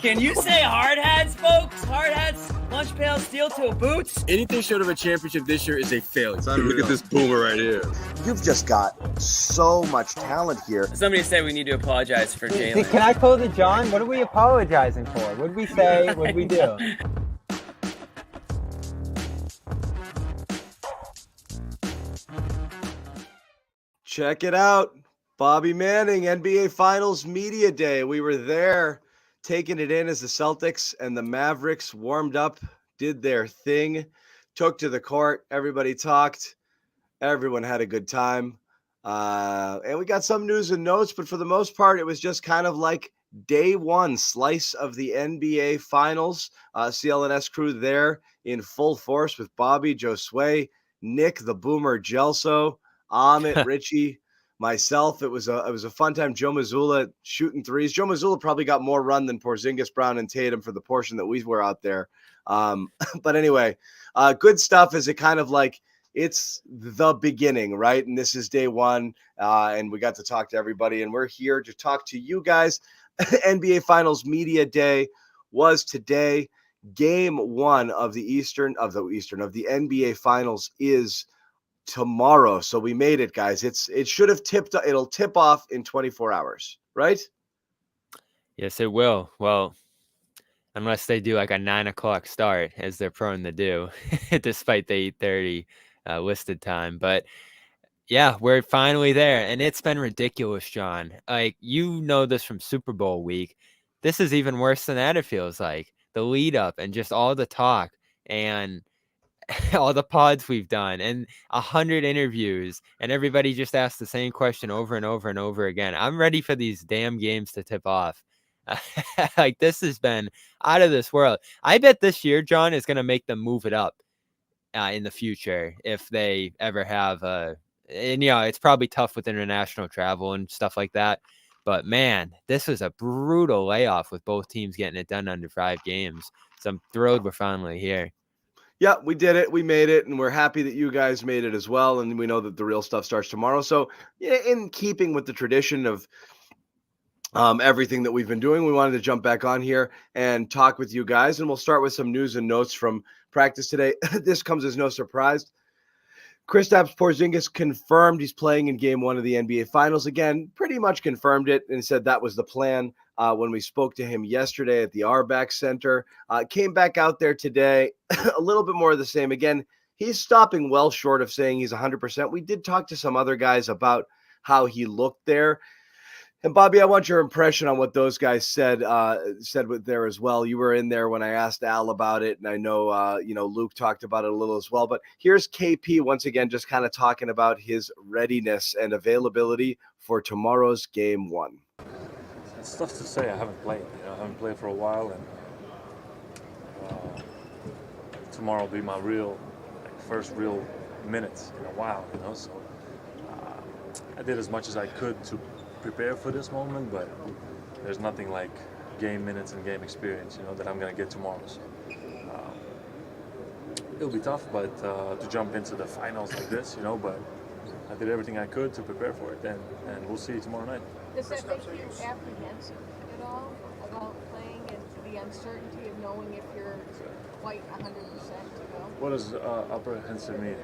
Can you say hard hats, folks? Hard hats, lunch pail, steel toe boots. Anything short of a championship this year is a failure. Look at this boomer right here. You've just got so much talent here. Somebody said we need to apologize for Jalen. Can I close it, John? What are we apologizing for? What did we say? What did we do? Check it out. Bobby Manning, NBA Finals Media Day. We were there taking it in as the Celtics and the Mavericks warmed up, did their thing, took to the court. Everybody talked. Everyone had a good time. And we got some news and notes, but for the most part, it was just kind of like day one slice of the NBA Finals. CLNS crew there in full force with Bobby, Josue, Nick, the Boomer, Gelso, Amit, Richie, myself. It was a fun time. Joe Mazzulla shooting threes. Joe Mazzulla probably got more run than Porzingis, Brown, and Tatum for the portion that we were out there. But anyway, good stuff. Is it kind of like it's the beginning, right? And this is day one, and we got to talk to everybody, and we're here to talk to you guys. NBA Finals Media Day was today. Game one of the NBA Finals is tomorrow. So we made it, guys. It should have it'll tip off in 24 hours, right? Yes, it will. Well, unless they do like a 9 o'clock start, as they're prone to do, despite the 8:30 listed time. But yeah, we're finally there, and it's been ridiculous, John. Like, you know this from Super Bowl week. This is even worse than that, it feels like. The lead up and just all the talk and all the pods we've done and 100 interviews, and everybody just asks the same question over and over and over again. I'm ready for these damn games to tip off. Like, this has been out of this world. I bet this year, John, is going to make them move it up in the future if they ever have and it's probably tough with international travel and stuff like that. But man, this was a brutal layoff with both teams getting it done under 5 games. So I'm thrilled we're finally here. Yeah, we did it. We made it, and we're happy that you guys made it as well. And we know that the real stuff starts tomorrow. So, yeah, in keeping with the tradition of everything that we've been doing, we wanted to jump back on here and talk with you guys. And we'll start with some news and notes from practice today. This comes as no surprise. Kristaps Porzingis confirmed he's playing in game one of the NBA Finals. Again, pretty much confirmed it and said that was the plan when we spoke to him yesterday at the Arback Center. Came back out there today, a little bit more of the same. Again, he's stopping well short of saying he's 100%. We did talk to some other guys about how he looked there. And Bobby, I want your impression on what those guys said there as well. You were in there when I asked Al about it, and I know Luke talked about it a little as well. But here's KP once again, just kind of talking about his readiness and availability for tomorrow's game one. It's tough to say. I haven't played. I haven't played for a while, and tomorrow will be my first real minutes in a while. So I did as much as I could to prepare for this moment, but there's nothing like game minutes and game experience, that I'm going to get tomorrow. So, it'll be tough, but to jump into the finals like this, but I did everything I could to prepare for it, and we'll see you tomorrow night. Does that make you apprehensive at all about playing and the uncertainty of knowing if you're quite 100% to go? What does apprehensive mean?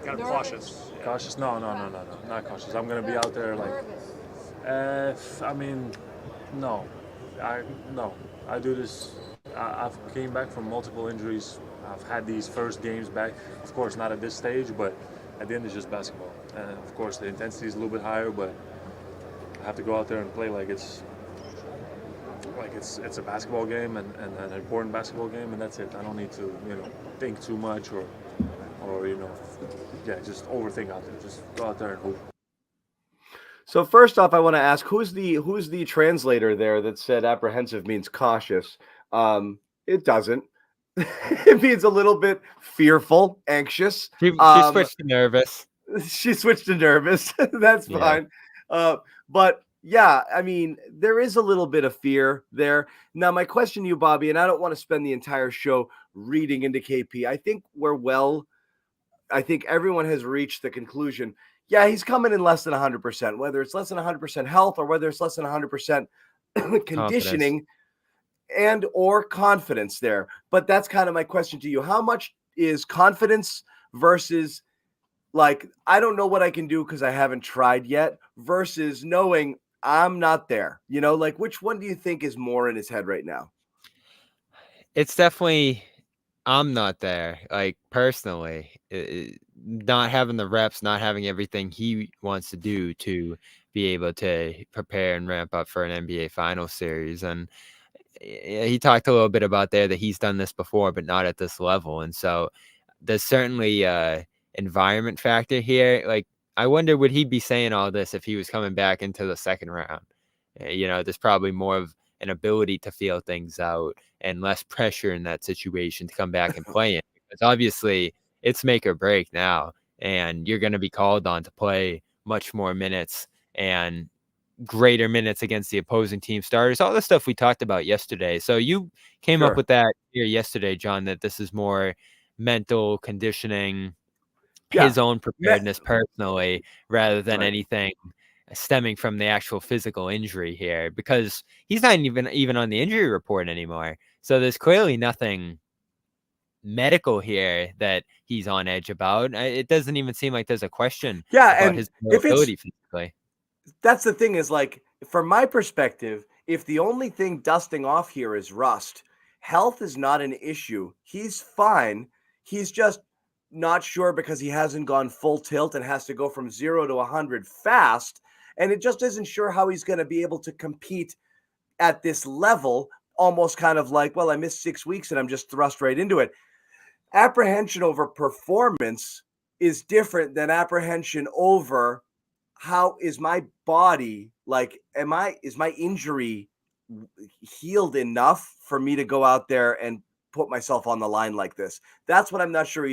Kind of cautious. Cautious? No, not cautious. I'm going to be out there like... Nervous. No. I do this. I've came back from multiple injuries. I've had these first games back. Of course, not at this stage, but at the end, it's just basketball. And of course, the intensity is a little bit higher, but I have to go out there and play like it's a basketball game and an important basketball game, and that's it. I don't need to think too much or just overthink out there. Just go out there and hoop. So first off, I want to ask who's the translator there that said apprehensive means cautious? It doesn't. It means a little bit fearful, anxious. She switched to nervous. She switched to nervous. That's fine. But yeah, I mean, there is a little bit of fear there. Now, my question to you, Bobby, and I don't want to spend the entire show reading into KP. I think everyone has reached the conclusion. Yeah, he's coming in less than 100%, whether it's less than 100% health or whether it's less than 100% conditioning. and or confidence there. But that's kind of my question to you. How much is confidence versus like, I don't know what I can do because I haven't tried yet, versus knowing I'm not there? You know, like, which one do you think is more in his head right now? It's definitely I'm not there. Like personally, not having the reps, not having everything he wants to do to be able to prepare and ramp up for an NBA final series. And he talked a little bit about there that he's done this before, but not at this level. And so there's certainly a environment factor here. Like, I wonder, would he be saying all this if he was coming back into the second round? There's probably more of an ability to feel things out and less pressure in that situation to come back and play it. Because obviously it's make or break now, and you're going to be called on to play much more minutes and greater minutes against the opposing team starters, all the stuff we talked about yesterday. So you came up with that here yesterday, John, that this is more mental conditioning, his own preparedness personally, rather than anything stemming from the actual physical injury here, because he's not even on the injury report anymore. So there's clearly nothing medical here that he's on edge about. It doesn't even seem like there's a question about his ability physically. That's the thing, is like, from my perspective, if the only thing dusting off here is rust, health is not an issue. He's fine. He's just not sure because he hasn't gone full tilt and has to go from 0 to 100 fast. And it just isn't sure how he's going to be able to compete at this level, almost kind of like, well, I missed 6 weeks and I'm just thrust right into it. Apprehension over performance is different than apprehension over how is my body, like, is my injury healed enough for me to go out there and put myself on the line like this? That's what I'm not sure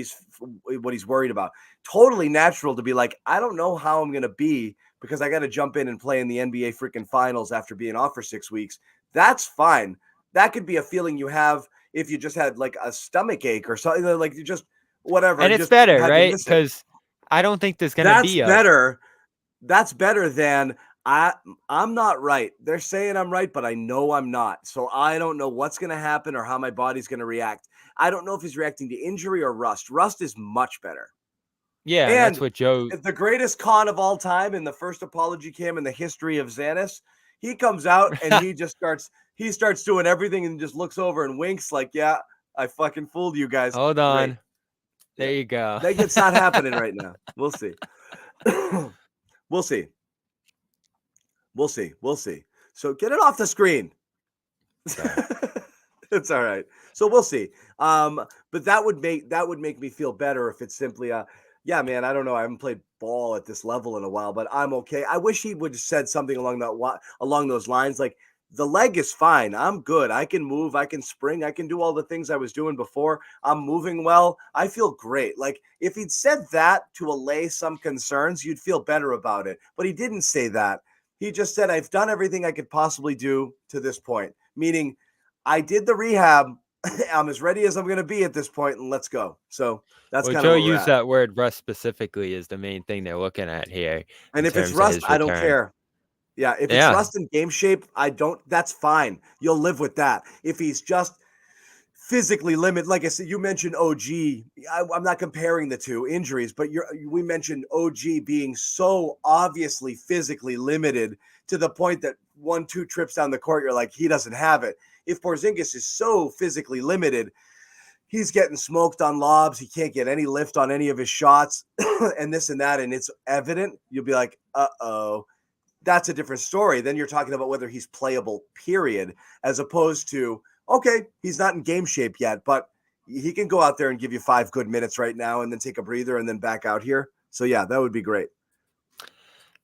what he's worried about. Totally natural to be like, I don't know how I'm going to be because I got to jump in and play in the NBA freaking finals after being off for 6 weeks. That's fine. That could be a feeling you have if you just had like a stomach ache or something, like you just whatever. And it's better, right? Because I don't think there's going to be better. That's better than I'm not right. They're saying I'm right, but I know I'm not. So I don't know what's going to happen or how my body's going to react. I don't know if he's reacting to injury or rust. Rust is much better. Yeah, and that's what Joe... The greatest con of all time in the first apology cam in the history of Zannis, he comes out and he just starts doing everything and just looks over and winks like, yeah, I fucking fooled you guys. Hold on. Great. There you go. It's not happening right now. We'll see. We'll see. So get it off the screen. It's all right. So we'll see. But that would make me feel better if it's simply yeah, man, I don't know. I haven't played ball at this level in a while, but I'm okay. I wish he would have said something along those lines, like, the leg is fine. I'm good. I can move. I can spring. I can do all the things I was doing before. I'm moving well. I feel great. Like, if he'd said that to allay some concerns, you'd feel better about it. But he didn't say that. He just said, I've done everything I could possibly do to this point, meaning I did the rehab. I'm as ready as I'm going to be at this point, and let's go. So that's kind of Joe used that word rust specifically is the main thing they're looking at here. And if it's rust, I don't care. Yeah, if it's rust in game shape, that's fine. You'll live with that. If he's just physically limited, like I said, you mentioned OG. I'm not comparing the two injuries, but we mentioned OG being so obviously physically limited to the point that 1-2 trips down the court, you're like, he doesn't have it. If Porzingis is so physically limited, he's getting smoked on lobs. He can't get any lift on any of his shots and this and that, and it's evident. You'll be like, uh-oh. That's a different story. Then you're talking about whether he's playable, period, as opposed to, okay, he's not in game shape yet, but he can go out there and give you 5 good minutes right now and then take a breather and then back out here. So, yeah, that would be great.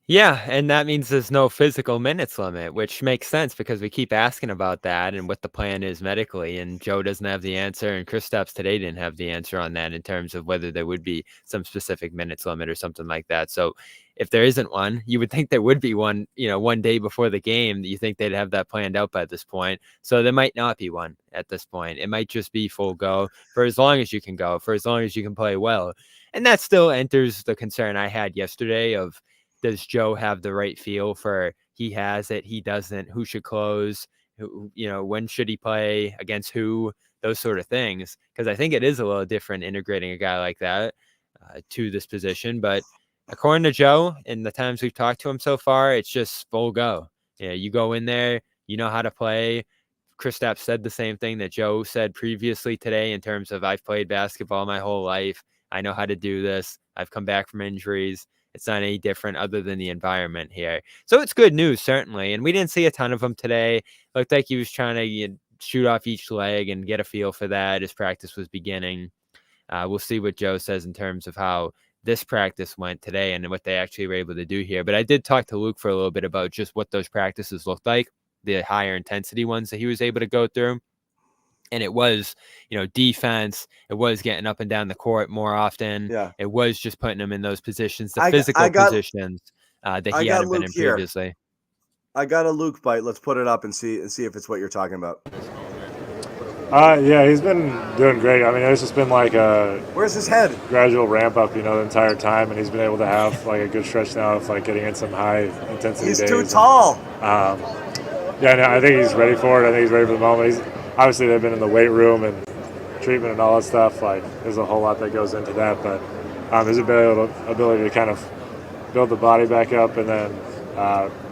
Yeah, and that means there's no physical minutes limit, which makes sense because we keep asking about that and what the plan is medically, and Joe doesn't have the answer, and Kristaps today didn't have the answer on that in terms of whether there would be some specific minutes limit or something like that. So if there isn't one, you would think there would be one, 1 day before the game. You think they'd have that planned out by this point. So there might not be one at this point. It might just be full go for as long as you can go, for as long as you can play well. And that still enters the concern I had yesterday of, does Joe have the right feel for he has it, he doesn't, who should close, when should he play against who, those sort of things. Because I think it is a little different integrating a guy like that to this position. But according to Joe, in the times we've talked to him so far, it's just full go. Yeah, you go in there, you know how to play. Kristaps said the same thing that Joe said previously today in terms of, I've played basketball my whole life. I know how to do this. I've come back from injuries. It's not any different other than the environment here. So it's good news, certainly. And we didn't see a ton of him today. Looked like he was trying to shoot off each leg and get a feel for that as practice was beginning. We'll see what Joe says in terms of how this practice went today and what they actually were able to do here. But I did talk to Luke for a little bit about just what those practices looked like, the higher intensity ones that he was able to go through. And it was, defense. It was getting up and down the court more often. Yeah. It was just putting him in those positions, the physical positions that he hadn't been in previously. I got a Luke bite. Let's put it up and see if it's what you're talking about. Yeah, he's been doing great. I mean, it's just been like a where's his head? Gradual ramp up, the entire time, and he's been able to have like a good stretch now of like getting in some high intensity days. He's too tall. I think he's ready for it. I think he's ready for the moment. Obviously they've been in the weight room and treatment and all that stuff. Like, there's a whole lot that goes into that, but his ability to kind of build the body back up and then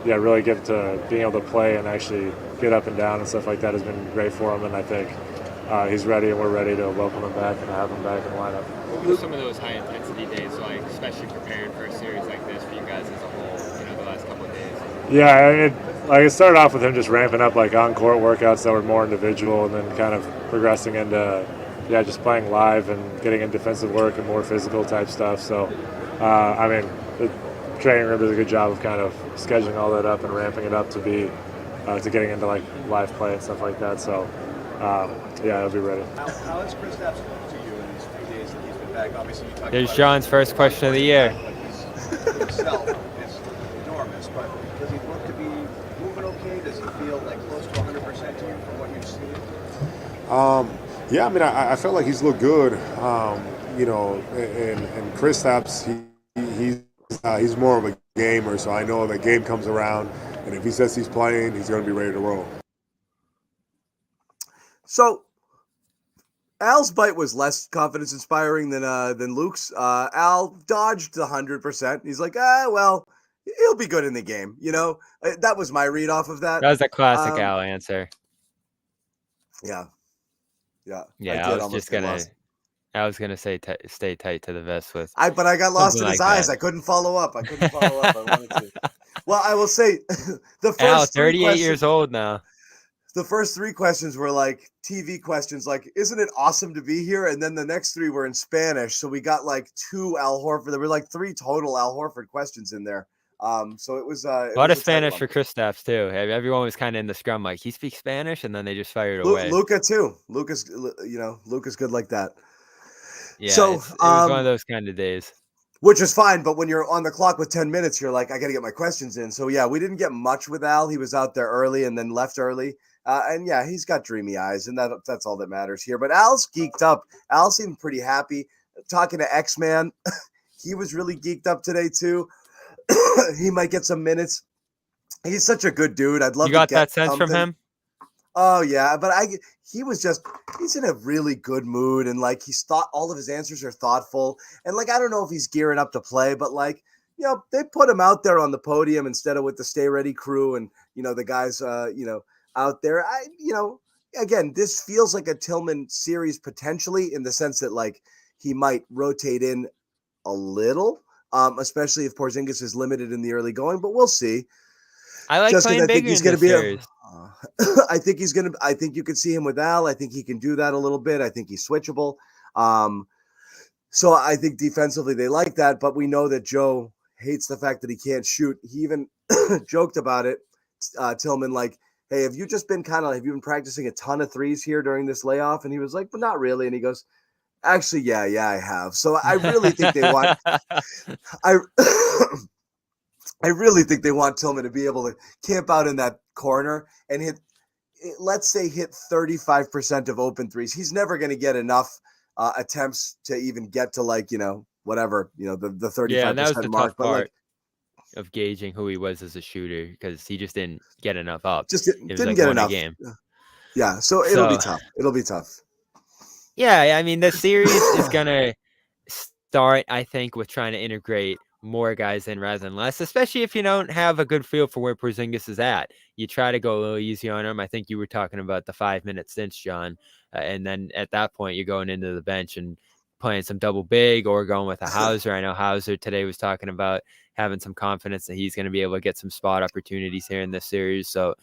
really get to being able to play and actually get up and down and stuff like that has been great for him. And I think he's ready, and we're ready to welcome him back and have him back in the lineup. What were some of those high intensity days like, especially preparing for a series like this for you guys as a whole? The last couple of days. Yeah, it started off with him just ramping up like on-court workouts that were more individual, and then kind of progressing into just playing live and getting in defensive work and more physical type stuff. So, the training room does a good job of kind of scheduling all that up and ramping it up to be to getting into like live play and stuff like that. So, he'll be ready. How has Kristaps looked to you in these 3 days that he's been back? Obviously, you talked Here's about John's first question of the year. Himself is enormous, but does he look to be moving okay? Does he feel like close to 100% to you from what you've seen? I felt like he's looked good. And Kristaps, he's more of a gamer, so I know the game comes around, and if he says he's playing, he's going to be ready to roll. So Al's bite was less confidence inspiring than Luke's. Al dodged 100%. He's like, he'll be good in the game. That was my read off of that. That was a classic Al answer. Yeah. I was gonna say stay tight to the vest with. But I got lost in his eyes. That. I couldn't follow up. I wanted to. Well, I will say the first Al, 38 years old now. The first 3 questions were like TV questions, like, isn't it awesome to be here? And then the next 3 were in Spanish. So we got like 2 Al Horford. There were like 3 total Al Horford questions in there. So it was a lot of Spanish for Kristaps too. Everyone was kind of in the scrum like, he speaks Spanish, and then they just fired away. Luka too. Luka's good like that. Yeah, so it was one of those kind of days. Which is fine, but when you're on the clock with 10 minutes, you're like, I got to get my questions in. So yeah, we didn't get much with Al. He was out there early and then left early. And yeah, he's got dreamy eyes, and that's all that matters here. But Al's geeked up. Al seemed pretty happy. Talking to X-Man, he was really geeked up today too. He might get some minutes. He's such a good dude. I'd love to get You got that sense something from him? Oh yeah, but he's in a really good mood, and like all of his answers are thoughtful, and like I don't know if he's gearing up to play, but like they put him out there on the podium instead of with the Stay Ready crew and the guys out there. Again, this feels like a Tillman series potentially in the sense that like he might rotate in a little, especially if Porzingis is limited in the early going, but we'll see. I like Just playing bigger in this series. I think you could see him with Al. I think he can do that a little bit. I think he's switchable. So I think defensively they like that, but we know that Joe hates the fact that he can't shoot. He even joked about it, Tillman, like, hey, have you been practicing a ton of threes here during this layoff? And he was like, but not really. And he goes, actually, yeah, I have. So I really think they want I really think they want Tillman to be able to camp out in that corner and hit 35% of open threes. He's never going to get enough attempts to even get to the 35% that was the mark. tough part. of gauging who he was as a shooter because he just didn't get enough up. Just It was didn't like get one a enough. game. Yeah, so it'll be tough. It'll be tough. Yeah, I mean, the series is going to start, I think, with trying to integrate more guys in rather than less, especially if you don't have a good feel for where Porzingis is at. You try to go a little easy on him. I think you were talking about the 5-minute stints, John. And then at that point, you're going into the bench and playing some double big or going with a Hauser. I know Hauser today was talking about having some confidence that he's going to be able to get some spot opportunities here in this series. So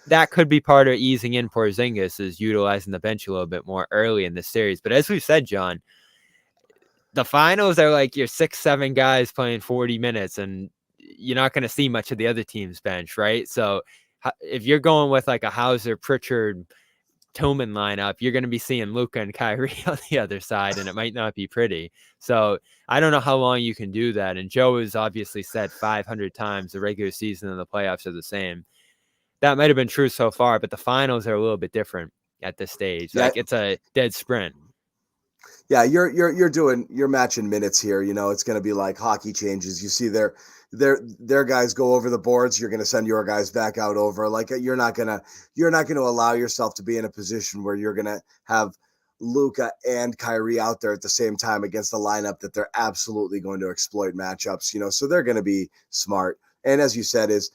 that could be part of easing in Porzingis is utilizing the bench a little bit more early in this series. But as we've said, John, the finals are like your 6-7 guys playing 40 minutes and you're not going to see much of the other team's bench, right? So if you're going with like a Hauser, Pritchard, Tillman lineup, you're going to be seeing Luka and Kyrie on the other side, and it might not be pretty. So I don't know how long you can do that. And Joe has obviously said 500 times the regular season and the playoffs are the same. That might have been true so far, but the finals are a little bit different at this stage. Like it's a dead sprint. Yeah, you're matching minutes here. You know, it's going to be like hockey changes. You see their guys go over the boards. You're going to send your guys back out over. Like you're not going to allow yourself to be in a position where you're going to have Luka and Kyrie out there at the same time against a lineup that they're absolutely going to exploit matchups. You know, so they're going to be smart. And as you said, is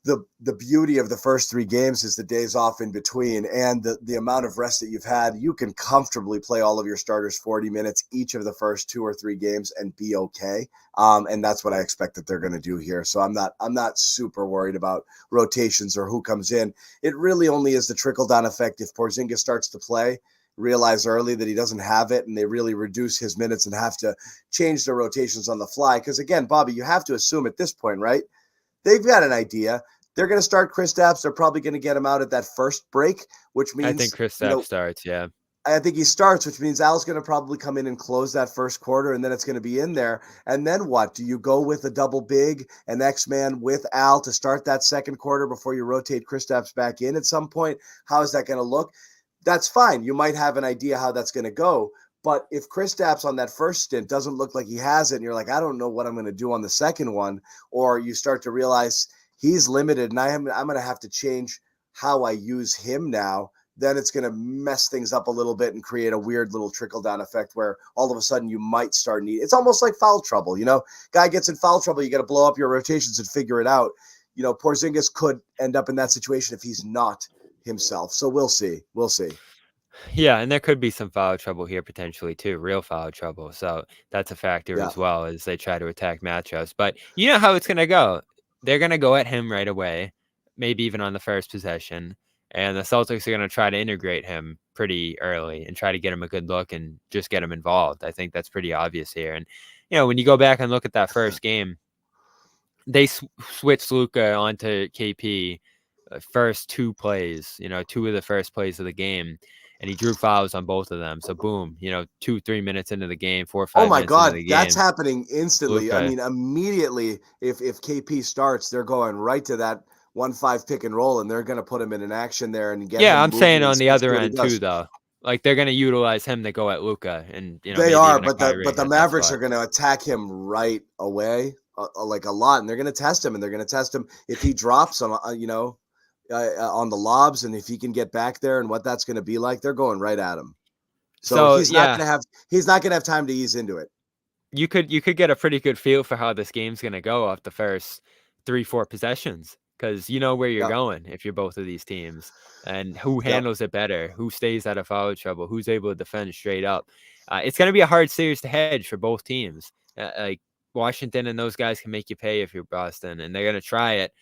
the beauty of the first 3 games is the days off in between and the amount of rest that you've had. You can comfortably play all of your starters 40 minutes each of the first 2 or 3 games and be okay. And that's what I expect that they're going to do here. So I'm not super worried about rotations or who comes in. It really only is the trickle down effect. If Porzingis starts to play, realize early that he doesn't have it and they really reduce his minutes and have to change their rotations on the fly. Because again, Bobby, you have to assume at this point, right? They've got an idea. They're going to start Kristaps. They're probably going to get him out at that first break, which means I think Kristaps starts. Yeah, I think he starts, which means Al's going to probably come in and close that first quarter, and then it's going to be in there. And then what? Do you go with a double big, an X-Man with Al to start that second quarter before you rotate Kristaps back in at some point? How is that going to look? That's fine. You might have an idea how that's going to go. But if Kristaps on that first stint doesn't look like he has it, and you're like, I don't know what I'm going to do on the second one, or you start to realize he's limited and I'm going to have to change how I use him now, then it's going to mess things up a little bit and create a weird little trickle-down effect where all of a sudden you might start needing – it's almost like foul trouble, you know? Guy gets in foul trouble, you got to blow up your rotations and figure it out. You know, Porzingis could end up in that situation if he's not himself. So we'll see. We'll see. Yeah, and there could be some foul trouble here potentially too, real foul trouble. So that's a factor as well as they try to attack matchups. But you know how it's going to go. They're going to go at him right away, maybe even on the first possession. And the Celtics are going to try to integrate him pretty early and try to get him a good look and just get him involved. I think that's pretty obvious here. And, you know, when you go back and look at that first game, they switched Luka onto KP first 2 plays, you know, 2 of the first plays of the game. And he drew fouls on both of them. So boom, you know, 2-3 minutes into the game, 4 or 5 minutes into the game. That's happening instantly. Luka. I mean, immediately if KP starts, they're going right to that 1-5 pick and roll, and they're going to put him in an action there and get him I'm saying on the other end too, though. Like they're going to utilize him to go at Luka, and you know they are, but the Mavericks are going to attack him right away, like a lot, and they're going to test him, and they're going to test him if he drops on, you know. On the lobs, and if he can get back there and what that's going to be like, they're going right at him. So he's not going to have time to ease into it. You could get a pretty good feel for how this game's going to go off the first 3-4 possessions, because you know where you're going if you're both of these teams, and who handles it better, who stays out of foul trouble, who's able to defend straight up. It's going to be a hard series to hedge for both teams. Like Washington and those guys can make you pay if you're Boston, and they're going to try it.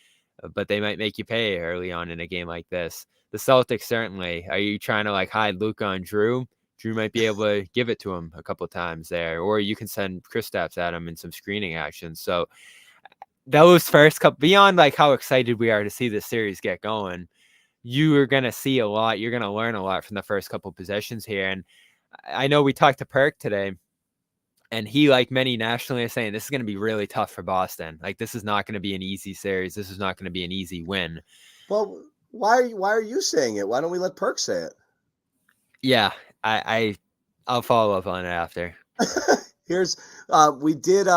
But they might make you pay early on in a game like this. The Celtics certainly. Are you trying to like hide Luka on Drew? Drew might be able to give it to him a couple of times there, or you can send Kristaps at him in some screening action. So those first couple, beyond like how excited we are to see this series get going, you are going to see a lot. You're going to learn a lot from the first couple possessions here. And I know we talked to Perk today, and he, like many nationally, are saying this is going to be really tough for Boston. Like, this is not going to be an easy series. This is not going to be an easy win. Well, why are you saying it? Why don't we let Perk say it? Yeah, I'll follow up on it after. Here's we did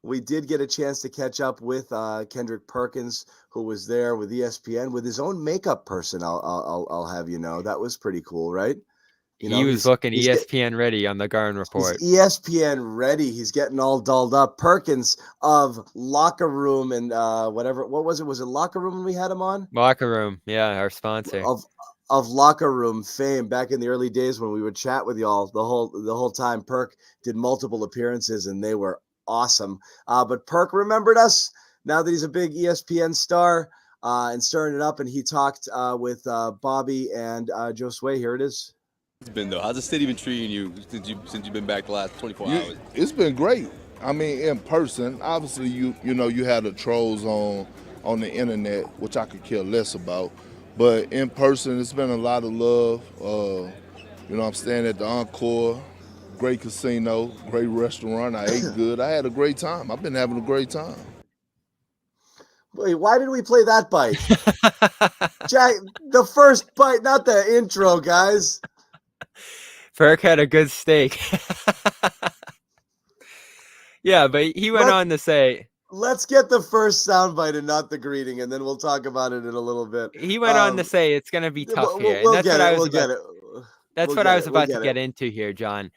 we did get a chance to catch up with Kendrick Perkins, who was there with ESPN with his own makeup person. I'll have you know, that was pretty cool, right? He was looking ESPN ready on the Garden Report. He's ESPN ready. He's getting all dolled up. Perkins of Locker Room and whatever. What was it? Was it Locker Room when we had him on? Locker Room, yeah, our sponsor. Of Locker Room fame back in the early days when we would chat with y'all the whole time. Perk did multiple appearances and they were awesome. But Perk remembered us now that he's a big ESPN star and stirring it up. And he talked with Bobby and Josue. Here it is. It's been though. How's the city been treating you since you've been back the last 24 hours? It's been great. I mean, in person, obviously you had the trolls on the internet, which I could care less about. But in person, it's been a lot of love. I'm staying at the Encore, great casino, great restaurant. I ate good. I had a great time. I've been having a great time. Wait, why did we play that bite? Jack, the first bite, not the intro, guys. Perk had a good steak. Yeah, but he went on to say, let's get the first soundbite and not the greeting, and then we'll talk about it in a little bit. He went on to say it's going to be tough here. That's what I was about to get into here, John.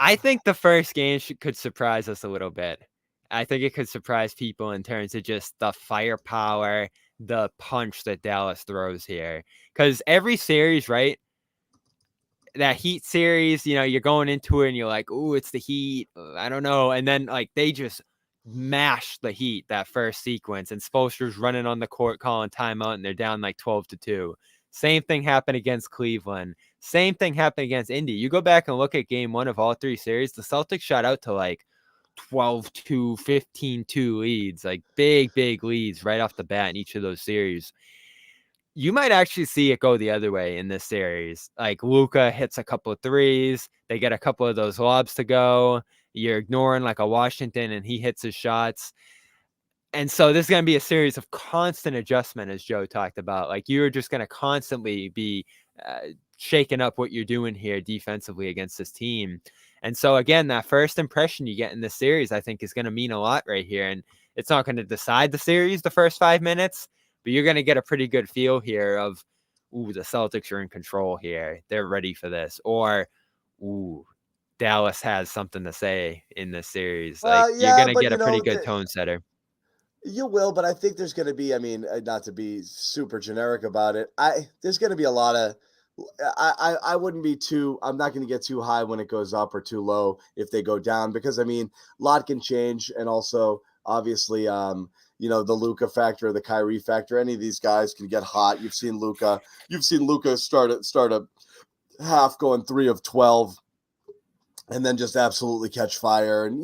I think the first game could surprise us a little bit. I think it could surprise people in terms of just the firepower, the punch that Dallas throws here. Because every series, right? That Heat series, you're going into it and you're like, "Ooh, it's the Heat. I don't know." And then they just mash the Heat that first sequence, and Spoelstra's running on the court calling timeout, and they're down 12-2. Same thing happened against Cleveland. Same thing happened against Indy. You go back and look at game one of all three series, the Celtics shot out to 12-2, 15-2 leads, big leads right off the bat in each of those series. You might actually see it go the other way in this series. Luka hits a couple of threes. They get a couple of those lobs to go. You're ignoring a Washington and he hits his shots. And so this is going to be a series of constant adjustment, as Joe talked about. You're just going to constantly be shaking up what you're doing here defensively against this team. And so, again, that first impression you get in this series, I think, is going to mean a lot right here. And it's not going to decide the series the first 5 minutes, but you're going to get a pretty good feel here of, the Celtics are in control here. They're ready for this. Or, Dallas has something to say in this series. You're going to get a pretty good tone setter. You will, but I think there's going to be, not to be super generic about it, there's going to be a lot of, I wouldn't be I'm not going to get too high when it goes up or too low if they go down, because, a lot can change. And also, obviously, the Luka factor or the Kyrie factor, any of these guys can get hot. You've seen Luka start a half going 3 of 12 and then just absolutely catch fire. And,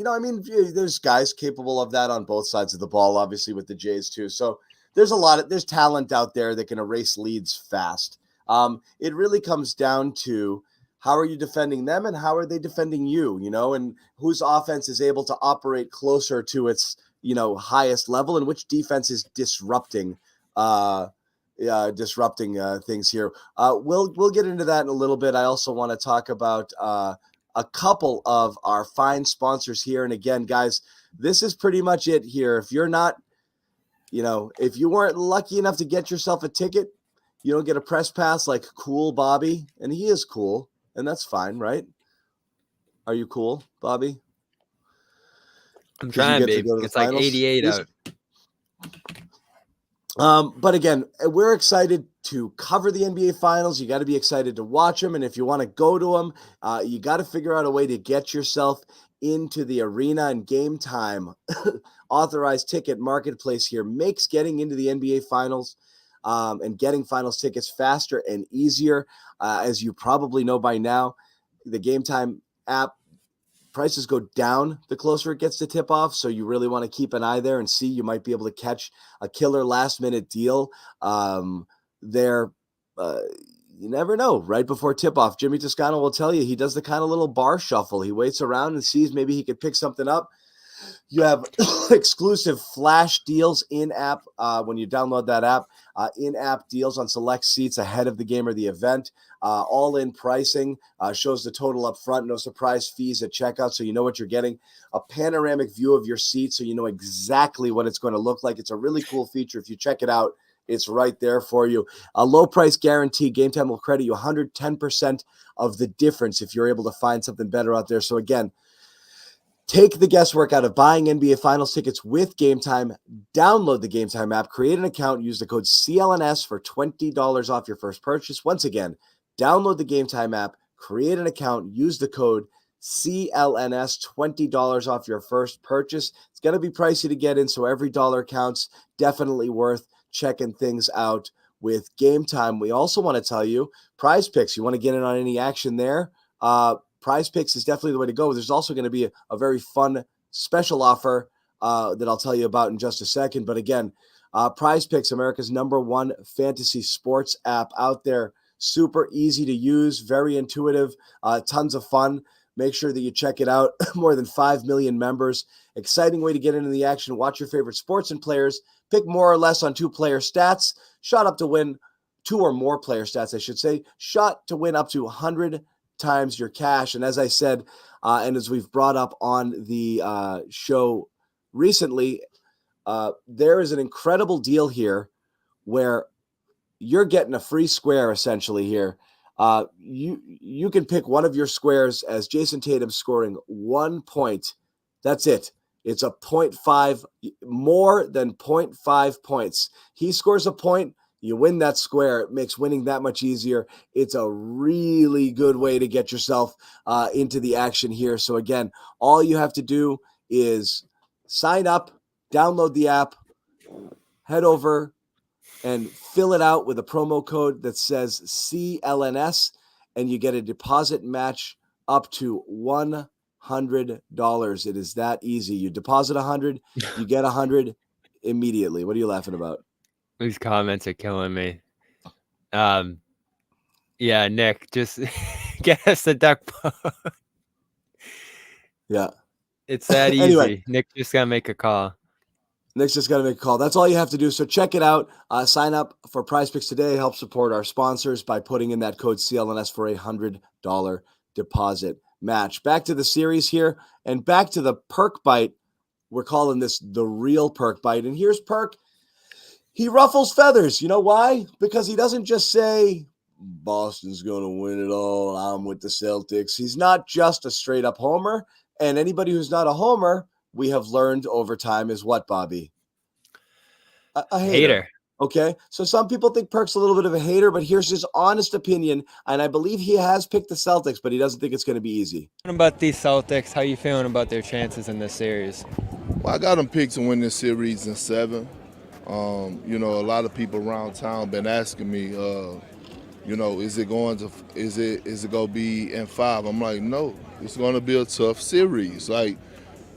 there's guys capable of that on both sides of the ball, obviously with the Jays too. So there's talent out there that can erase leads fast. It really comes down to how are you defending them and how are they defending you, and whose offense is able to operate closer to its, highest level, and which defense is disrupting things here. We'll get into that in a little bit. I also want to talk about a couple of our fine sponsors here. And again, guys, this is pretty much it here. If you're not, if you weren't lucky enough to get yourself a ticket, you don't get a press pass like cool Bobby, and he is cool, and that's fine, right? Are you cool, Bobby? I'm trying, babe. It's finals? 88 out. But again, we're excited to cover the NBA Finals. You got to be excited to watch them. And if you want to go to them, you got to figure out a way to get yourself into the arena. And Game Time, authorized ticket marketplace here, makes getting into the NBA Finals and getting finals tickets faster and easier. As you probably know by now, the Game Time app prices go down the closer it gets to tip off. So you really want to keep an eye there and see, you might be able to catch a killer last minute deal there. You never know. Right before tip off, Jimmy Toscano will tell you he does the kind of little bar shuffle. He waits around and sees maybe he could pick something up. You have exclusive flash deals in-app when you download that app. In-app deals on select seats ahead of the game or the event. All-in pricing shows the total up front. No surprise fees at checkout, so you know what you're getting. A panoramic view of your seat, so you know exactly what it's going to look like. It's a really cool feature. If you check it out, it's right there for you. A low price guarantee. Game Time will credit you 110% of the difference if you're able to find something better out there. So again, take the guesswork out of buying NBA Finals tickets with Game Time. Download the Game Time app, create an account, use the code CLNS for $20 off your first purchase. Once again, download the Game Time app, create an account, use the code CLNS, $20 off your first purchase. It's going to be pricey to get in, so every dollar counts. Definitely worth checking things out with Game Time. We also want to tell you, Prize Picks, you want to get in on any action there? Prize Picks is definitely the way to go. There's also going to be a very fun special offer that I'll tell you about in just a second. But again, Prize Picks, America's #1 fantasy sports app out there. Super easy to use, very intuitive, tons of fun. Make sure that you check it out. More than 5 million members. Exciting way to get into the action. Watch your favorite sports and players. Pick more or less on 2-player stats. Shot up to win 2 or more player stats, I should say. Shot to win up to 100 times your cash. And as I said, and as we've brought up on the show recently, there is an incredible deal here where you're getting a free square essentially here. You can pick one of your squares as Jason Tatum scoring 1 point. That's it. It's a 0.5, more than 0.5 points. He scores a point, you win that square. It makes winning that much easier. It's a really good way to get yourself into the action here. So again, all you have to do is sign up, download the app, head over and fill it out with a promo code that says CLNS, and you get a deposit match up to $100. It is that easy. You deposit 100, you get 100 immediately. What are you laughing about? These comments are killing me. Yeah, Nick, just get us the duck boat. Yeah. It's that easy. Anyway. Nick just got to make a call. Nick's just got to make a call. That's all you have to do. So check it out. Sign up for Prize Picks today. Help support our sponsors by putting in that code CLNS for a $100 deposit match. Back to the series here and back to the Perk Bite. We're calling this the real Perk Bite. And here's Perk. He ruffles feathers. You know why? Because he doesn't just say, Boston's going to win it all. I'm with the Celtics. He's not just a straight up homer. And anybody who's not a homer, we have learned over time is what, Bobby? A hater. Okay. So some people think Perk's a little bit of a hater, but here's his honest opinion. And I believe he has picked the Celtics, but he doesn't think it's going to be easy. What about these Celtics? How you feeling about their chances in this series? Well, I got them picked to win this series in 7. You know, a lot of people around town been asking me, you know, is it going to be in 5? I'm like, no, it's going to be a tough series. Like,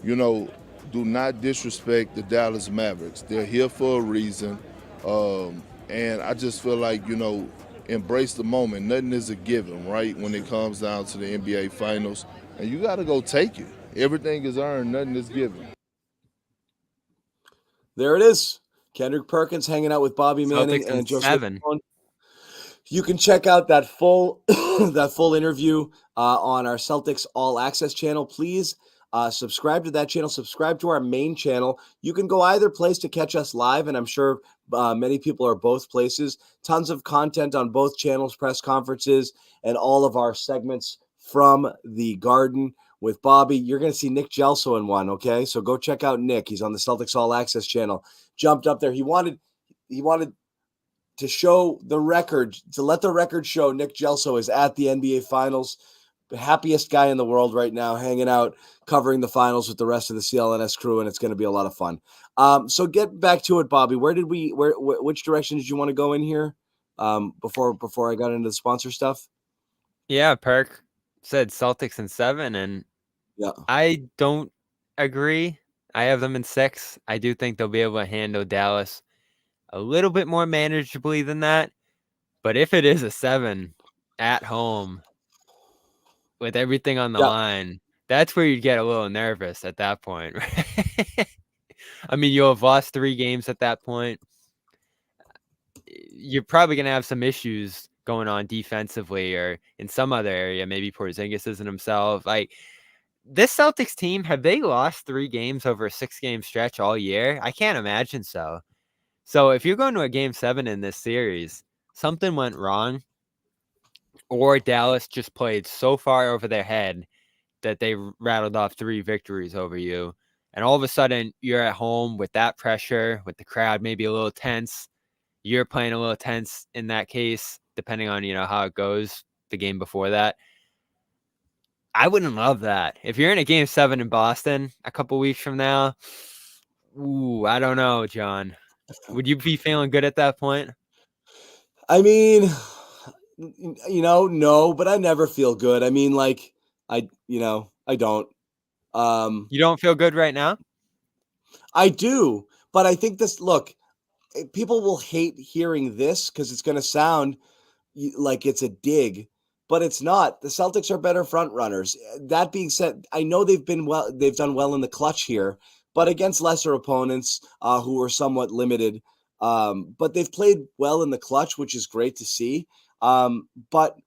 you know, do not disrespect the Dallas Mavericks. They're here for a reason. And I just feel like, you know, embrace the moment. Nothing is a given, right, when it comes down to the NBA Finals. And you got to go take it. Everything is earned. Nothing is given. There it is. Kendrick Perkins hanging out with Bobby Manning Celtics and Josue 7. Pavon. You can check out that full that full interview on our Celtics All Access channel. Please subscribe to that channel. Subscribe to our main channel. You can go either place to catch us live, and I'm sure many people are both places. Tons of content on both channels, press conferences, and all of our segments from the Garden with Bobby. You're going to see Nick Gelso in one, okay? So go check out Nick. He's on the Celtics All Access channel. Jumped up there. He wanted to show the record, to let the record show Nick Gelso is at the NBA Finals. The happiest guy in the world right now, hanging out, covering the finals with the rest of the CLNS crew, and it's going to be a lot of fun. So get back to it, Bobby. Which direction did you want to go in here before I got into the sponsor stuff? Yeah, Perk said Celtics in 7, and yeah, I don't agree. I have them in 6. I do think they'll be able to handle Dallas a little bit more manageably than that. But if it is a 7 at home with everything on the line, that's where you'd get a little nervous at that point, right? I mean, you'll have lost 3 games at that point. You're probably going to have some issues going on defensively or in some other area. Maybe Porzingis isn't himself. Like, this Celtics team, have they lost 3 games over a 6-game stretch all year? I can't imagine so. So if you're going to a game 7 in this series, something went wrong, or Dallas just played so far over their head that they rattled off 3 victories over you. And all of a sudden, you're at home with that pressure, with the crowd maybe a little tense. You're playing a little tense in that case, depending on, how it goes the game before that. I wouldn't love that. If you're in a game 7 in Boston a couple weeks from now, I don't know, John. Would you be feeling good at that point? I mean, no, but I never feel good. I mean, like, I don't. You don't feel good right now? I do, but I think people will hate hearing this because it's going to sound like it's a dig, but it's not. The Celtics are better front runners. That being said, I know they've done well in the clutch here, but against lesser opponents who are somewhat limited. But they've played well in the clutch, which is great to see. But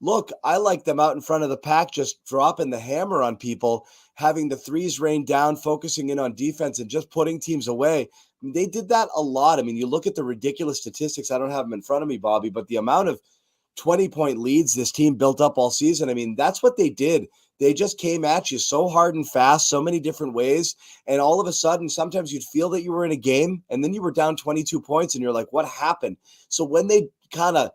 look, I like them out in front of the pack, just dropping the hammer on people, having the threes rain down, focusing in on defense, and just putting teams away. They did that a lot. I mean, you look at the ridiculous statistics. I don't have them in front of me, Bobby, but the amount of 20-point leads this team built up all season, I mean, that's what they did. They just came at you so hard and fast, so many different ways. And all of a sudden, sometimes you'd feel that you were in a game and then you were down 22 points and you're like, what happened? So when they kind of,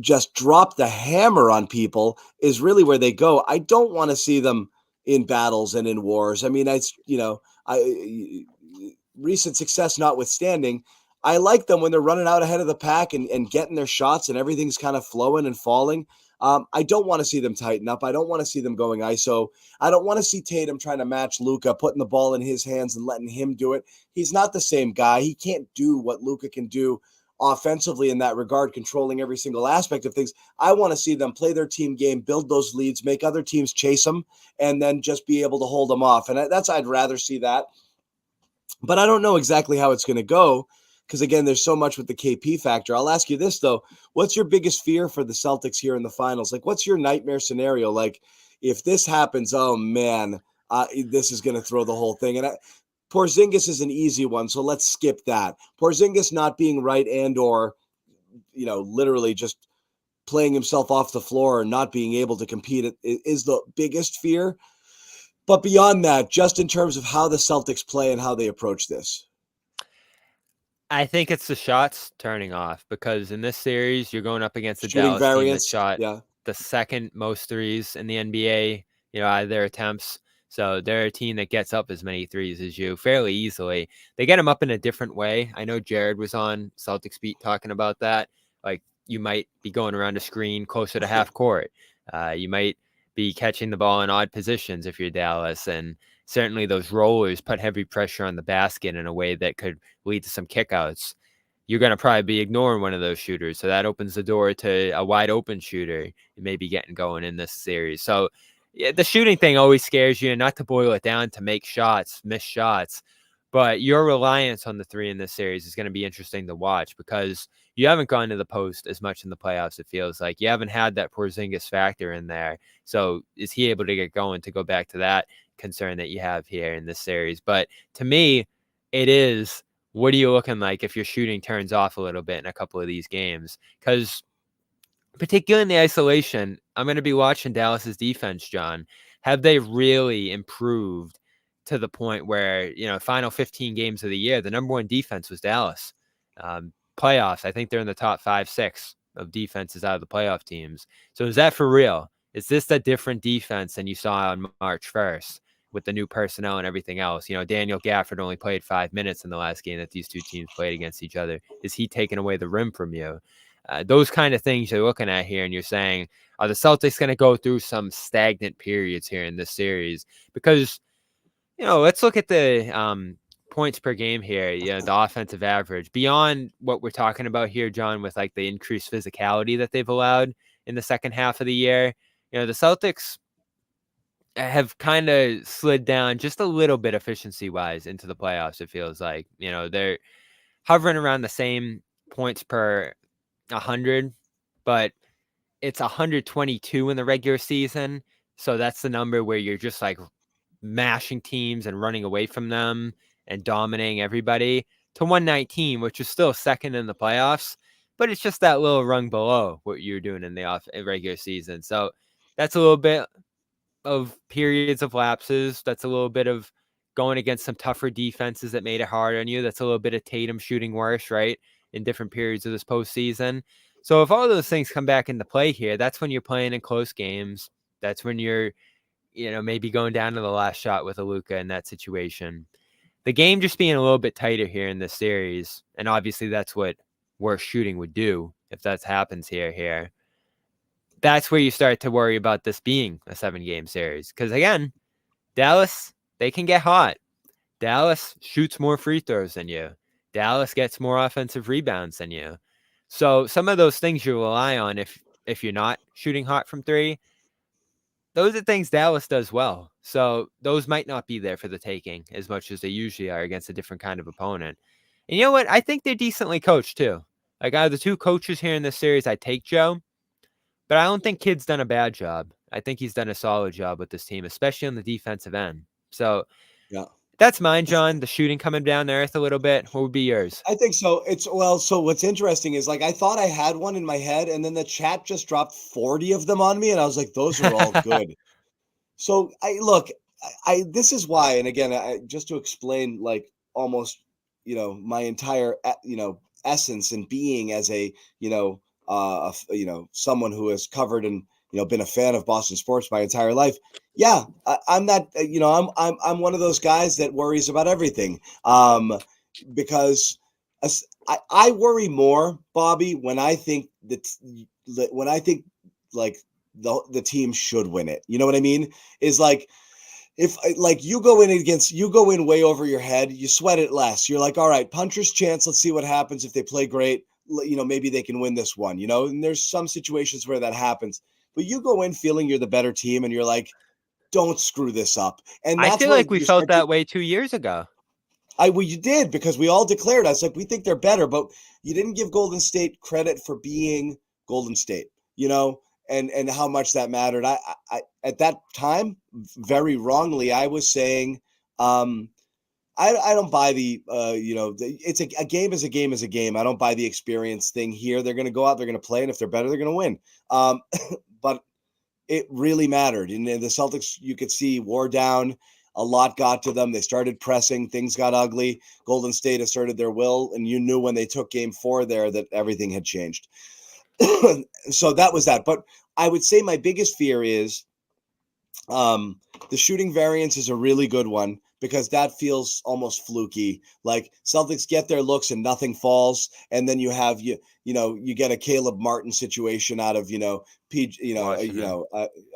just drop the hammer on people is really where they go. I don't want to see them in battles and in wars. I mean, recent success notwithstanding, I like them when they're running out ahead of the pack and getting their shots and everything's kind of flowing and falling. I don't want to see them tighten up. I don't want to see them going ISO. I don't want to see Tatum trying to match Luka, putting the ball in his hands and letting him do it. He's not the same guy. He can't do what Luka can do offensively in that regard, controlling every single aspect of things. I want to see them play their team game, build those leads, make other teams chase them, and then just be able to hold them off. And I'd rather see that. But I don't know exactly how it's going to go because, again, there's so much with the KP factor. I'll ask you this, though. What's your biggest fear for the Celtics here in the finals? Like, what's your nightmare scenario? Like, if this happens, oh, man, this is going to throw the whole thing. And Porzingis is an easy one, so let's skip that. Porzingis not being right and or, literally just playing himself off the floor and not being able to compete is the biggest fear. But beyond that, just in terms of how the Celtics play and how they approach this. I think it's the shots turning off because in this series, you're going up against the Shooting Dallas variance, team that shot the second most threes in the NBA, out of their attempts. So they're a team that gets up as many threes as you fairly easily. They get them up in a different way. I know Jared was on Celtics Beat talking about that. Like, you might be going around a screen closer to half court. You might be catching the ball in odd positions if you're Dallas. And certainly those rollers put heavy pressure on the basket in a way that could lead to some kickouts. You're going to probably be ignoring one of those shooters. So that opens the door to a wide open shooter maybe getting going in this series. So yeah, the shooting thing always scares you, and not to boil it down to make shots, miss shots, but your reliance on the 3 in this series is going to be interesting to watch because you haven't gone to the post as much in the playoffs. It feels like you haven't had that Porzingis factor in there. So is he able to get going, to go back to that concern that you have here in this series? But to me, it is, what are you looking like if your shooting turns off a little bit in a couple of these games? Because particularly in the isolation, I'm going to be watching Dallas's defense, John. Have they really improved to the point where, final 15 games of the year, the number 1 defense was Dallas. Playoffs, I think they're in the top 5, 6 of defenses out of the playoff teams. So is that for real? Is this a different defense than you saw on March 1st with the new personnel and everything else? Daniel Gafford only played 5 minutes in the last game that these two teams played against each other. Is he taking away the rim from you? Those kind of things you're looking at here, and you're saying, are the Celtics going to go through some stagnant periods here in this series? Because, let's look at the points per game here, the offensive average. Beyond what we're talking about here, John, with like the increased physicality that they've allowed in the second half of the year, the Celtics have kind of slid down just a little bit efficiency-wise into the playoffs, it feels like. They're hovering around the same points per 100, but it's 122 in the regular season. So that's the number where you're just like mashing teams and running away from them and dominating everybody, to 119, which is still second in the playoffs, but it's just that little rung below what you're doing in the regular season. So that's a little bit of periods of lapses. That's a little bit of going against some tougher defenses that made it hard on you. That's a little bit of Tatum shooting worse, right, in different periods of this postseason. So if all those things come back into play here, that's when you're playing in close games. That's when you're, maybe going down to the last shot with a Luka in that situation. The game just being a little bit tighter here in this series, and obviously that's what worse shooting would do if that happens here. That's where you start to worry about this being a 7-game series. Because again, Dallas, they can get hot. Dallas shoots more free throws than you. Dallas gets more offensive rebounds than you. So some of those things you rely on if you're not shooting hot from three, those are things Dallas does well. So those might not be there for the taking as much as they usually are against a different kind of opponent. And you know what? I think they're decently coached too. Like out of the two coaches here in this series, I take Joe. But I don't think Kidd's done a bad job. I think he's done a solid job with this team, especially on the defensive end. So yeah, that's mine, John. The shooting coming down to earth a little bit. What would be yours? I think so. So what's interesting is like I thought I had one in my head, and then the chat just dropped 40 of them on me, and I was like, those are all good. So I this is why, and again, just to explain, like almost, my entire, essence and being as a, someone who has covered and been a fan of Boston sports my entire life. Yeah, I'm that. I'm one of those guys that worries about everything. Because I worry more, Bobby, when I think like the team should win it. You know what I mean? Is like if like you go in way over your head, you sweat it less. You're like, all right, puncher's chance. Let's see what happens if they play great. Maybe they can win this one. And there's some situations where that happens. But you go in feeling you're the better team, and you're like, don't screw this up. And I that's feel like we felt that way 2 years ago. Well, you did, because we all declared us like we think they're better, but you didn't give Golden State credit for being Golden State, and how much that mattered. I at that time, very wrongly, I was saying, I don't buy the, it's a game is a game is a game. I don't buy the experience thing here. They're going to go out, they're going to play, and if they're better, they're going to win. But it really mattered. And the Celtics, you could see, wore down. A lot got to them. They started pressing. Things got ugly. Golden State asserted their will, and you knew when they took Game 4 there that everything had changed. So that was that. But I would say my biggest fear is the shooting variance is a really good one, because that feels almost fluky. Like Celtics get their looks and nothing falls, and then you have you get a Caleb Martin situation out of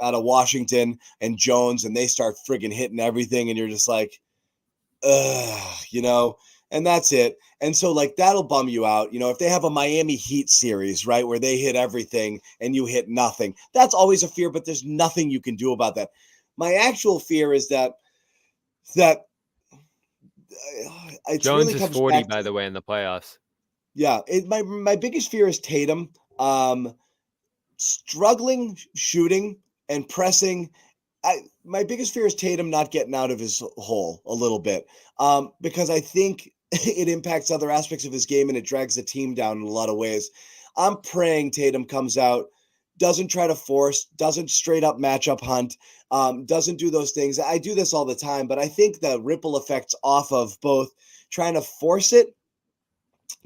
out of Washington and Jones, and they start friggin' hitting everything, and you're just like, and that's it. And so like that'll bum you out. If they have a Miami Heat series, right, where they hit everything and you hit nothing, that's always a fear, but there's nothing you can do about that. My actual fear is that Jones is 40, by the way, in the playoffs. Yeah, my biggest fear is Tatum struggling shooting and pressing. My biggest fear is Tatum not getting out of his hole a little bit, because I think it impacts other aspects of his game and it drags the team down in a lot of ways. I'm praying Tatum comes out, doesn't try to force, doesn't straight up matchup hunt, doesn't do those things. I do this all the time, but I think the ripple effects off of both trying to force it,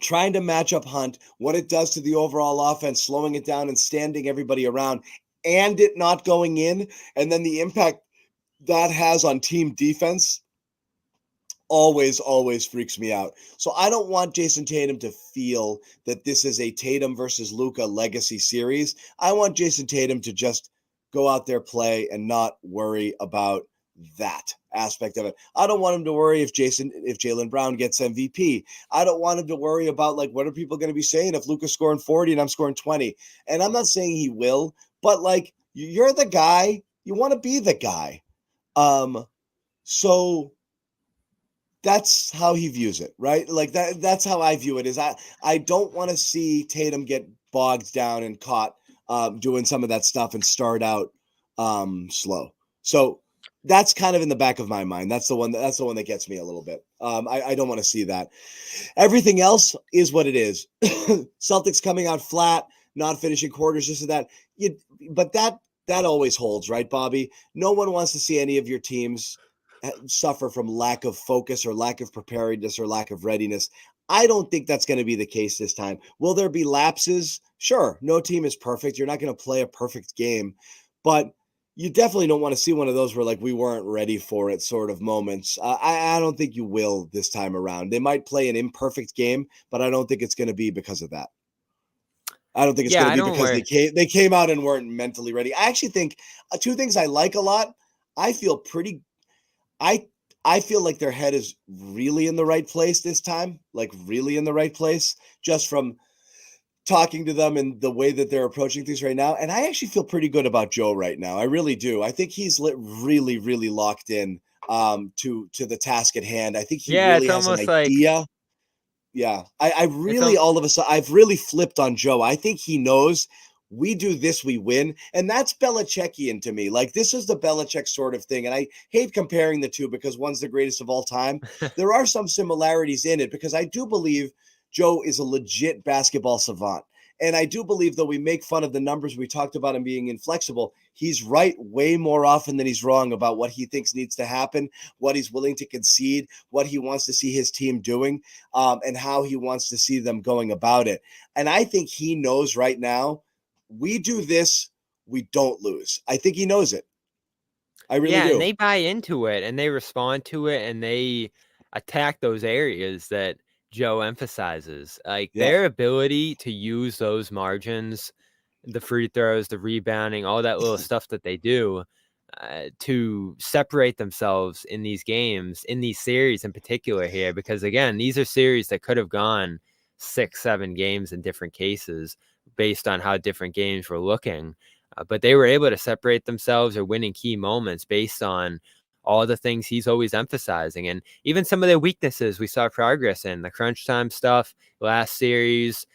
trying to match up hunt, what it does to the overall offense, slowing it down and standing everybody around, and it not going in, and then the impact that has on team defense always freaks me out. So I don't want Jason Tatum to feel that this is a Tatum versus Luka legacy series. I want Jason Tatum to just go out there, play, and not worry about that aspect of it. I don't want him to worry if Jaylen Brown gets MVP. I don't want him to worry about like, what are people going to be saying if Luka's scoring 40 and I'm scoring 20? And I'm not saying he will, but like, you're the guy. You want to be the guy. So that's how he views it, right? Like that's how I view it. Is I don't want to see Tatum get bogged down and caught doing some of that stuff and start out slow. So that's kind of in the back of my mind. That's the one that gets me a little bit. I don't want to see that. Everything else is what it is. Celtics coming out flat, not finishing quarters, this and that. But that always holds, right, Bobby? No one wants to see any of your teams suffer from lack of focus or lack of preparedness or lack of readiness. I don't think that's going to be the case this time. Will there be lapses? Sure. No team is perfect. You're not going to play a perfect game, but you definitely don't want to see one of those where like we weren't ready for it sort of moments. I don't think you will this time around. They might play an imperfect game, but I don't think it's going to be because of that. I don't think it's going to be because they came out and weren't mentally ready. I actually think two things I like a lot. I feel like their head is really in the right place this time, like really in the right place, just from talking to them and the way that they're approaching things right now. And I actually feel pretty good about Joe right now. I really do. I think he's really, really locked in to the task at hand. I think he really has an idea. Yeah. I really, all of a sudden, I've really flipped on Joe. I think he knows we do this, we win. And that's Belichickian to me. Like, this is the Belichick sort of thing. And I hate comparing the two because one's the greatest of all time. There are some similarities in it because I do believe Joe is a legit basketball savant. And I do believe, though we make fun of the numbers, we talked about him being inflexible, he's right way more often than he's wrong about what he thinks needs to happen, what he's willing to concede, what he wants to see his team doing, and how he wants to see them going about it. And I think he knows right now, we do this, we don't lose. I think he knows it. I really do. And they buy into it and they respond to it and they attack those areas that Joe emphasizes. Like their ability to use those margins, the free throws, the rebounding, all that little stuff that they do to separate themselves in these games, in these series in particular here, because again, these are series that could have gone 6-7 games in different cases based on how different games were looking. But they were able to separate themselves or win in key moments based on all the things he's always emphasizing. And even some of their weaknesses we saw progress in, the crunch time stuff last series,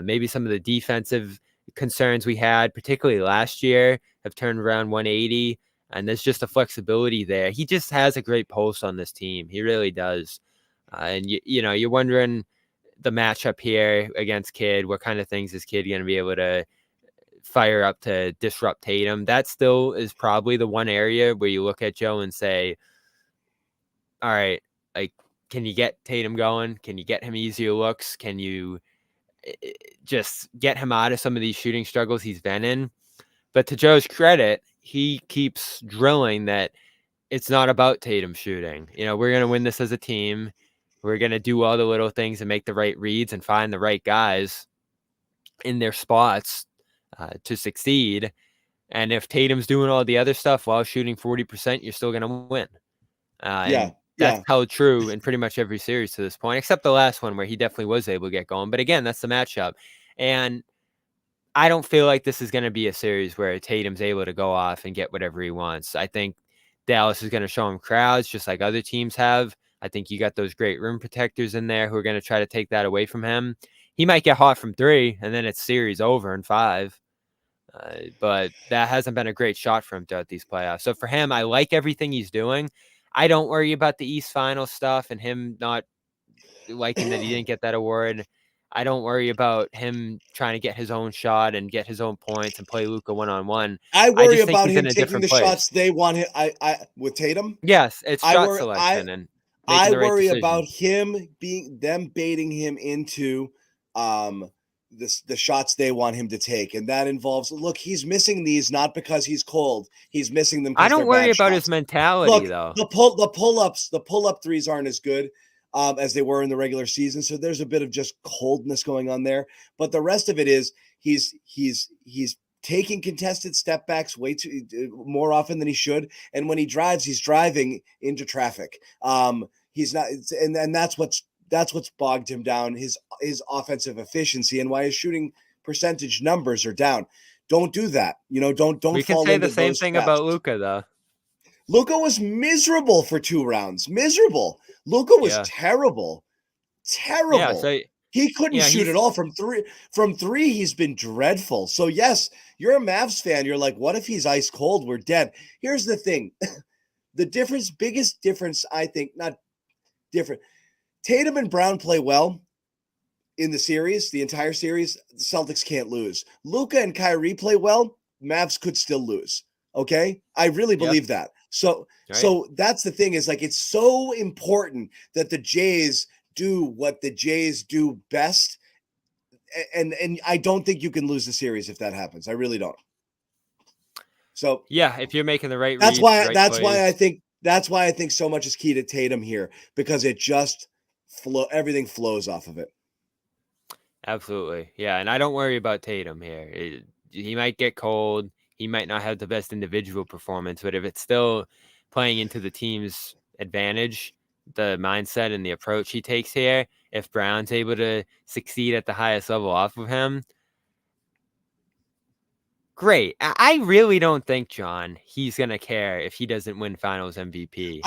maybe some of the defensive concerns we had, particularly last year, have turned around 180. And there's just a flexibility there. He just has a great pulse on this team. He really does. And, you're wondering the matchup here against Kidd, what kind of things is Kidd going to be able to fire up to disrupt Tatum? That still is probably the one area where you look at Joe and say, all right, like, can you get Tatum going? Can you get him easier looks? Can you just get him out of some of these shooting struggles he's been in? But to Joe's credit, he keeps drilling that it's not about Tatum shooting. We're going to win this as a team. We're going to do all the little things and make the right reads and find the right guys in their spots to succeed. And if Tatum's doing all the other stuff while shooting 40%, you're still going to win. That's held true in pretty much every series to this point, except the last one where he definitely was able to get going. But again, that's the matchup. And I don't feel like this is going to be a series where Tatum's able to go off and get whatever he wants. I think Dallas is going to show him crowds just like other teams have. I think you got those great rim protectors in there who are going to try to take that away from him. He might get hot from 3, and then it's series over in 5. But that hasn't been a great shot for him throughout these playoffs. So for him, I like everything he's doing. I don't worry about the East Final stuff and him not liking that he didn't get that award. I don't worry about him trying to get his own shot and get his own points and play Luka one-on-one. I worry about him taking the shots they want him. I with Tatum. Yes, it's shot selection and I worry about him them baiting him into the shots they want him to take, and that involves he's missing these not because he's cold. He's missing them. I don't worry about his mentality though. The pull-up threes aren't as good as they were in the regular season, so there's a bit of just coldness going on there. But the rest of it is he's taking contested step backs way too more often than he should, and when he drives, he's driving into traffic. He's not, and that's what's bogged him down, his offensive efficiency and why his shooting percentage numbers are down. Don't do that. Don't. We can say the same thing about Luka though. Luka was miserable for 2 rounds. Miserable. Luka was terrible. Terrible. Yeah, so he couldn't shoot at all from 3. From 3, he's been dreadful. So yes, you're a Mavs fan. You're like, what if he's ice cold? We're dead. Here's the thing. The biggest difference, I think, not different. Tatum and Brown play well in the series, the entire series. The Celtics can't lose. Luka and Kyrie play well. Mavs could still lose. Okay? I really believe that. So that's the thing, is like, it's so important that the Jays do what the Jays do best. And I don't think you can lose the series if that happens. I really don't. So yeah, if you're making the right that's reads, why I think so much is key to Tatum here, because it just everything flows off of it. Absolutely. Yeah, and I don't worry about Tatum here. He might get cold. He might not have the best individual performance, but if it's still playing into the team's advantage, the mindset and the approach he takes here, if Brown's able to succeed at the highest level off of him, great. I really don't think, John, he's going to care if he doesn't win Finals MVP.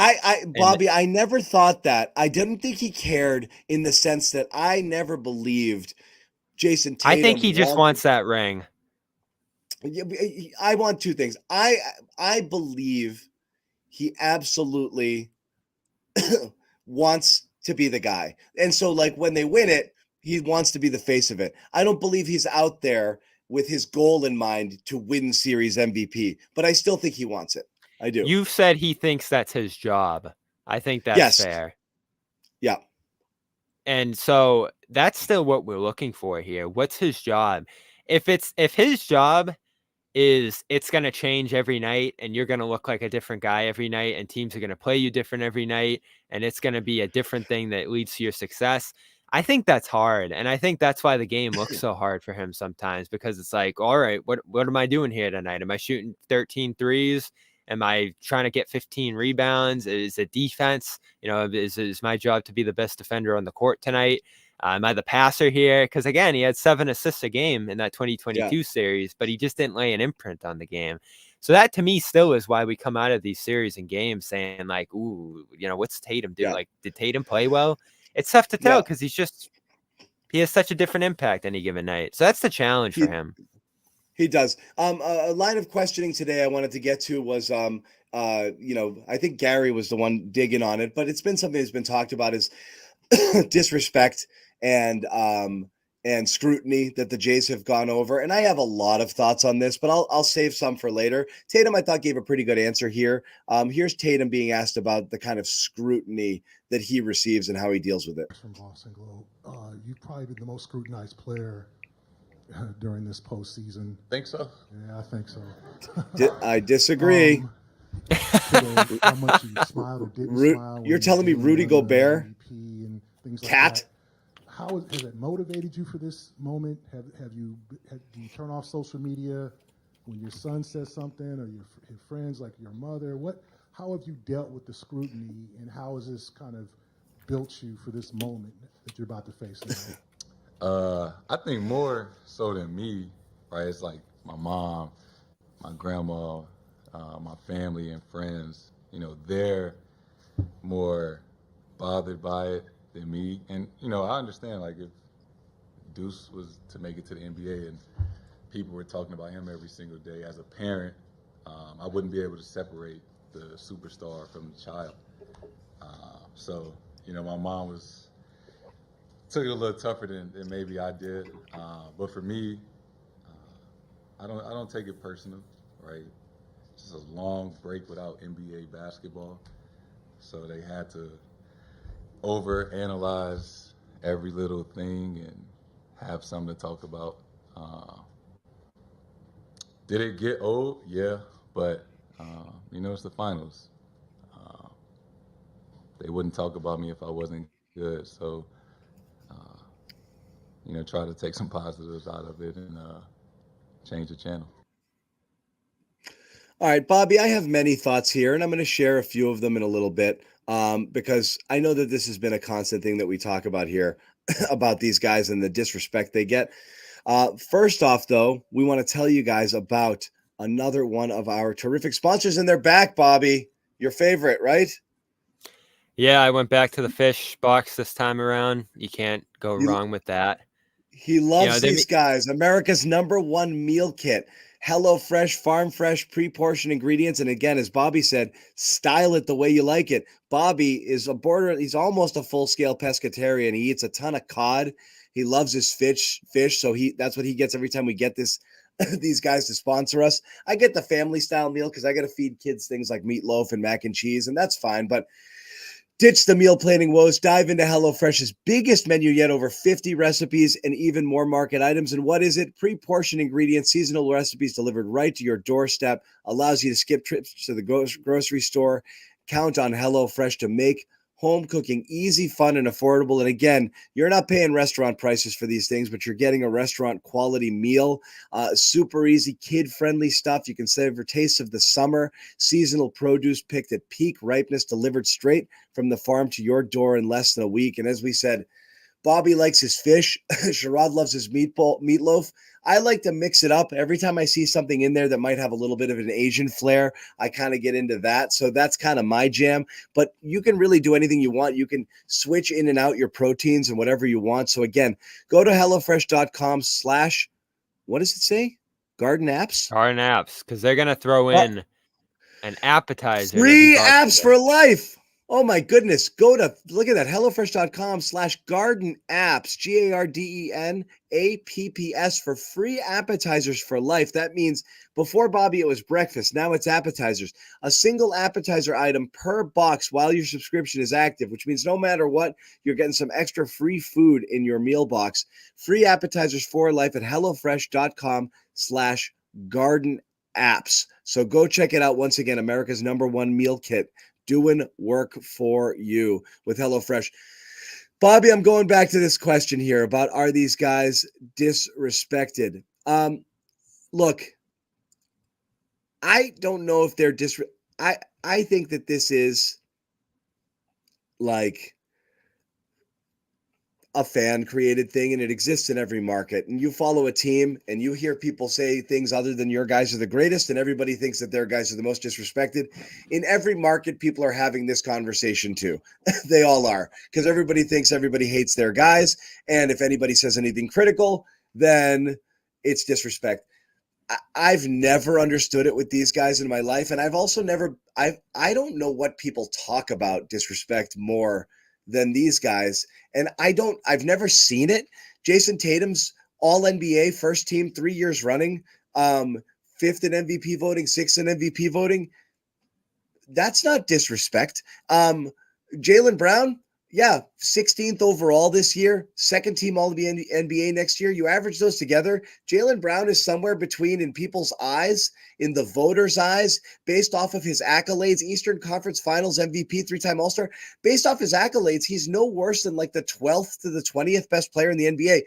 Bobby, I never thought that. I didn't think he cared, in the sense that I never believed Jason Tatum. I think he just wants that ring. I want 2 things. I believe he absolutely wants to be the guy. And so, like, when they win it, he wants to be the face of it. I don't believe he's out there with his goal in mind to win series MVP, but I still think he wants it. I do. You've said he thinks that's his job. I think that's fair. Yeah. And so that's still what we're looking for here. What's his job? If his job is it's going to change every night, and you're going to look like a different guy every night, and teams are going to play you different every night, and it's going to be a different thing that leads to your success, I think that's hard. And I think that's why the game looks so hard for him sometimes, because it's like, all right, what am I doing here tonight? Am I shooting 13 threes? Am I trying to get 15 rebounds? Is it defense? Is my job to be the best defender on the court tonight? Am I the passer here? Because again, he had 7 assists a game in that 2022 series, but he just didn't lay an imprint on the game. So that, to me, still is why we come out of these series and games saying, like, ooh, what's Tatum do? Like, did Tatum play well? It's tough to tell, because he has such a different impact any given night. So that's the challenge for him. He does. A line of questioning today I wanted to get to was, I think Gary was the one digging on it, but it's been something that's been talked about, is disrespect and scrutiny that the Jays have gone over. And I have a lot of thoughts on this, but I'll save some for later. Tatum, I thought, gave a pretty good answer here. Here's Tatum being asked about the kind of scrutiny that he receives and how he deals with it. From Boston Globe, you've probably been the most scrutinized player during this postseason. Think so? Yeah, I think so. I disagree. How much you smiled or didn't smile. You're telling me Rudy Gobert? And things like Cat? that. How has it motivated you for this moment? Do you turn off social media when your son says something, or your friends, like your mother? How have you dealt with the scrutiny, and how has this kind of built you for this moment that you're about to face now? I think more so than me, right? It's like my mom, my grandma, my family and friends. They're more bothered by it than me. And I understand, like, if Deuce was to make it to the NBA and people were talking about him every single day, as a parent, I wouldn't be able to separate the superstar from the child. So my mom took it a little tougher than maybe I did. But for me, I don't take it personal, right? It's just a long break without NBA basketball. So they had to overanalyze every little thing and have something to talk about. Did it get old? Yeah, but it's the finals. They wouldn't talk about me if I wasn't good. So, try to take some positives out of it and change the channel. All right, Bobby, I have many thoughts here, and I'm going to share a few of them in a little bit, because I know that this has been a constant thing that we talk about here about these guys and the disrespect they get. First off, though, we want to tell you guys about another one of our terrific sponsors, and they're back, Bobby. Your favorite, right? Yeah, I went back to the fish box this time around. You can't go wrong with that. He You loves know, these guys. America's #1 meal kit. HelloFresh, farm fresh, pre-portioned ingredients. And again, as Bobby said, style it the way you like it. Bobby is he's almost a full-scale pescatarian. He eats a ton of cod. He loves his fish. So that's what he gets every time we get this these guys to sponsor us. I get the family style meal because I got to feed kids things like meatloaf and mac and cheese, and that's fine. But ditch the meal planning woes. Dive into HelloFresh's biggest menu yet, over 50 recipes and even more market items. And what is it? Pre-portioned ingredients, seasonal recipes delivered right to your doorstep. Allows you to skip trips to the grocery store. Count on HelloFresh to make home cooking easy, fun, and affordable. And again, you're not paying restaurant prices for these things, but you're getting a restaurant quality meal. Super easy, kid-friendly stuff. You can savor tastes of the summer. Seasonal produce picked at peak ripeness, delivered straight from the farm to your door in less than a week. And as we said, Bobby likes his fish. Sherrod loves his meatloaf. I like to mix it up. Every time I see something in there that might have a little bit of an Asian flair, I kind of get into that. So that's kind of my jam. But you can really do anything you want. You can switch in and out your proteins and whatever you want. So again, go to HelloFresh.com/ what does it say? Garden apps? Garden apps, because they're going to throw in an appetizer. Free apps for life. Oh my goodness. Look at that. HelloFresh.com/garden apps, GARDENAPPS, for free appetizers for life. That means before, Bobby, it was breakfast. Now it's appetizers. A single appetizer item per box while your subscription is active, which means no matter what, you're getting some extra free food in your meal box. Free appetizers for life at HelloFresh.com/garden apps. So go check it out. Once again, America's #1 meal kit, doing work for you with HelloFresh. Bobby, I'm going back to this question here about, are these guys disrespected? Look, I don't know if they're I think that this is like a fan created thing, and it exists in every market. And you follow a team and you hear people say things other than your guys are the greatest, and everybody thinks that their guys are the most disrespected. In every market, people are having this conversation too. They all are, because everybody thinks everybody hates their guys. And if anybody says anything critical, then it's disrespect. I've never understood it with these guys in my life. And I've also I don't know what people talk about disrespect more than these guys. And I've never seen it. Jason Tatum's all NBA first team 3 years running, 5th in MVP voting, 6th in MVP voting. That's not disrespect. Jaylen Brown, 16th overall this year, second team all NBA next year. You average those together, Jaylen Brown is somewhere between, in people's eyes, in the voters' eyes, based off of his accolades, Eastern Conference Finals MVP, 3-time All-Star, based off his accolades, he's no worse than like the 12th to the 20th best player in the NBA.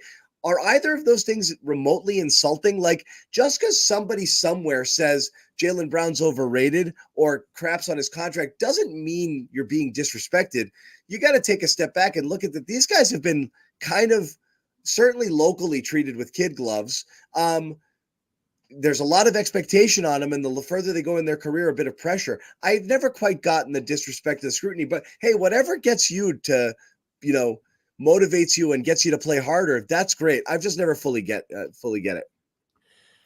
Are either of those things remotely insulting? Like, just because somebody somewhere says Jaylen Brown's overrated or craps on his contract doesn't mean you're being disrespected. You got to take a step back and look at that. These guys have been kind of certainly locally treated with kid gloves. There's a lot of expectation on them, and the further they go in their career, a bit of pressure. I've never quite gotten the disrespect of the scrutiny, but hey, whatever gets you to, motivates you and gets you to play harder, that's great. I've just never fully get it.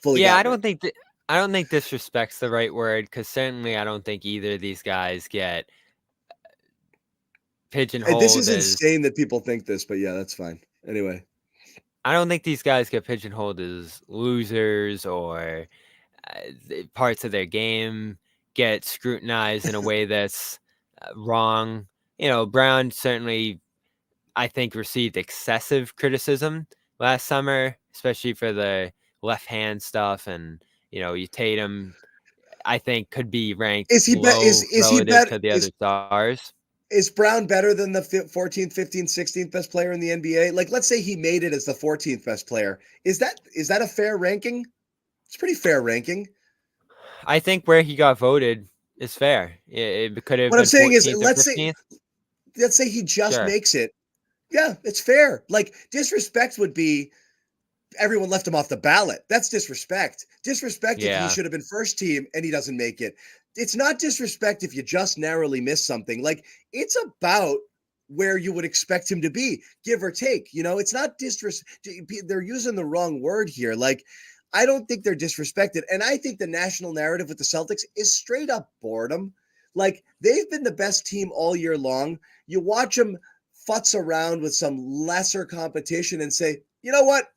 I don't think disrespect's the right word, because certainly I don't think either of these guys get pigeonholed. This is insane that people think this, but yeah, that's fine. Anyway, I don't think these guys get pigeonholed as losers, or parts of their game get scrutinized in a way that's wrong. Brown certainly, I think, received excessive criticism last summer, especially for the left hand stuff. And, Tatum, I think, could be ranked relative to the other stars. Is Brown better than the 14th, 15th, 16th best player in the NBA? Like, let's say he made it as the 14th best player. Is that a fair ranking? It's a pretty fair ranking. I think where he got voted is fair. It could have what been I'm saying is, 14th or let's say he just makes it. Yeah, it's fair. Like, disrespect would be everyone left him off the ballot. That's disrespect. Disrespect if he should have been first team and he doesn't make it. it's not disrespect if you just narrowly miss something. Like, it's about where you would expect him to be, give or take. It's not disrespect. They're using the wrong word here. Like, I don't think they're disrespected. And I think the national narrative with the Celtics is straight up boredom. Like, they've been the best team all year long. You watch them futz around with some lesser competition and say, you know what?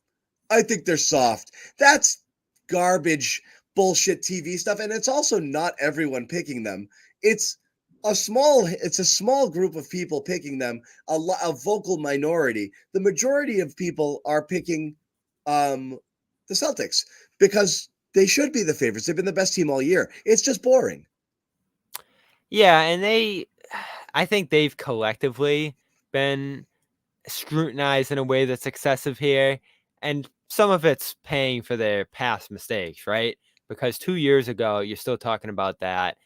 I think they're soft. That's garbage, bullshit TV stuff. And it's also not everyone picking them. It's a small group of people picking them, a vocal minority. The majority of people are picking the Celtics because they should be the favorites. They've been the best team all year. It's just boring. Yeah, and I think they've collectively been scrutinized in a way that's excessive here, and some of it's paying for their past mistakes, right? Because 2 years ago, you're still talking about that.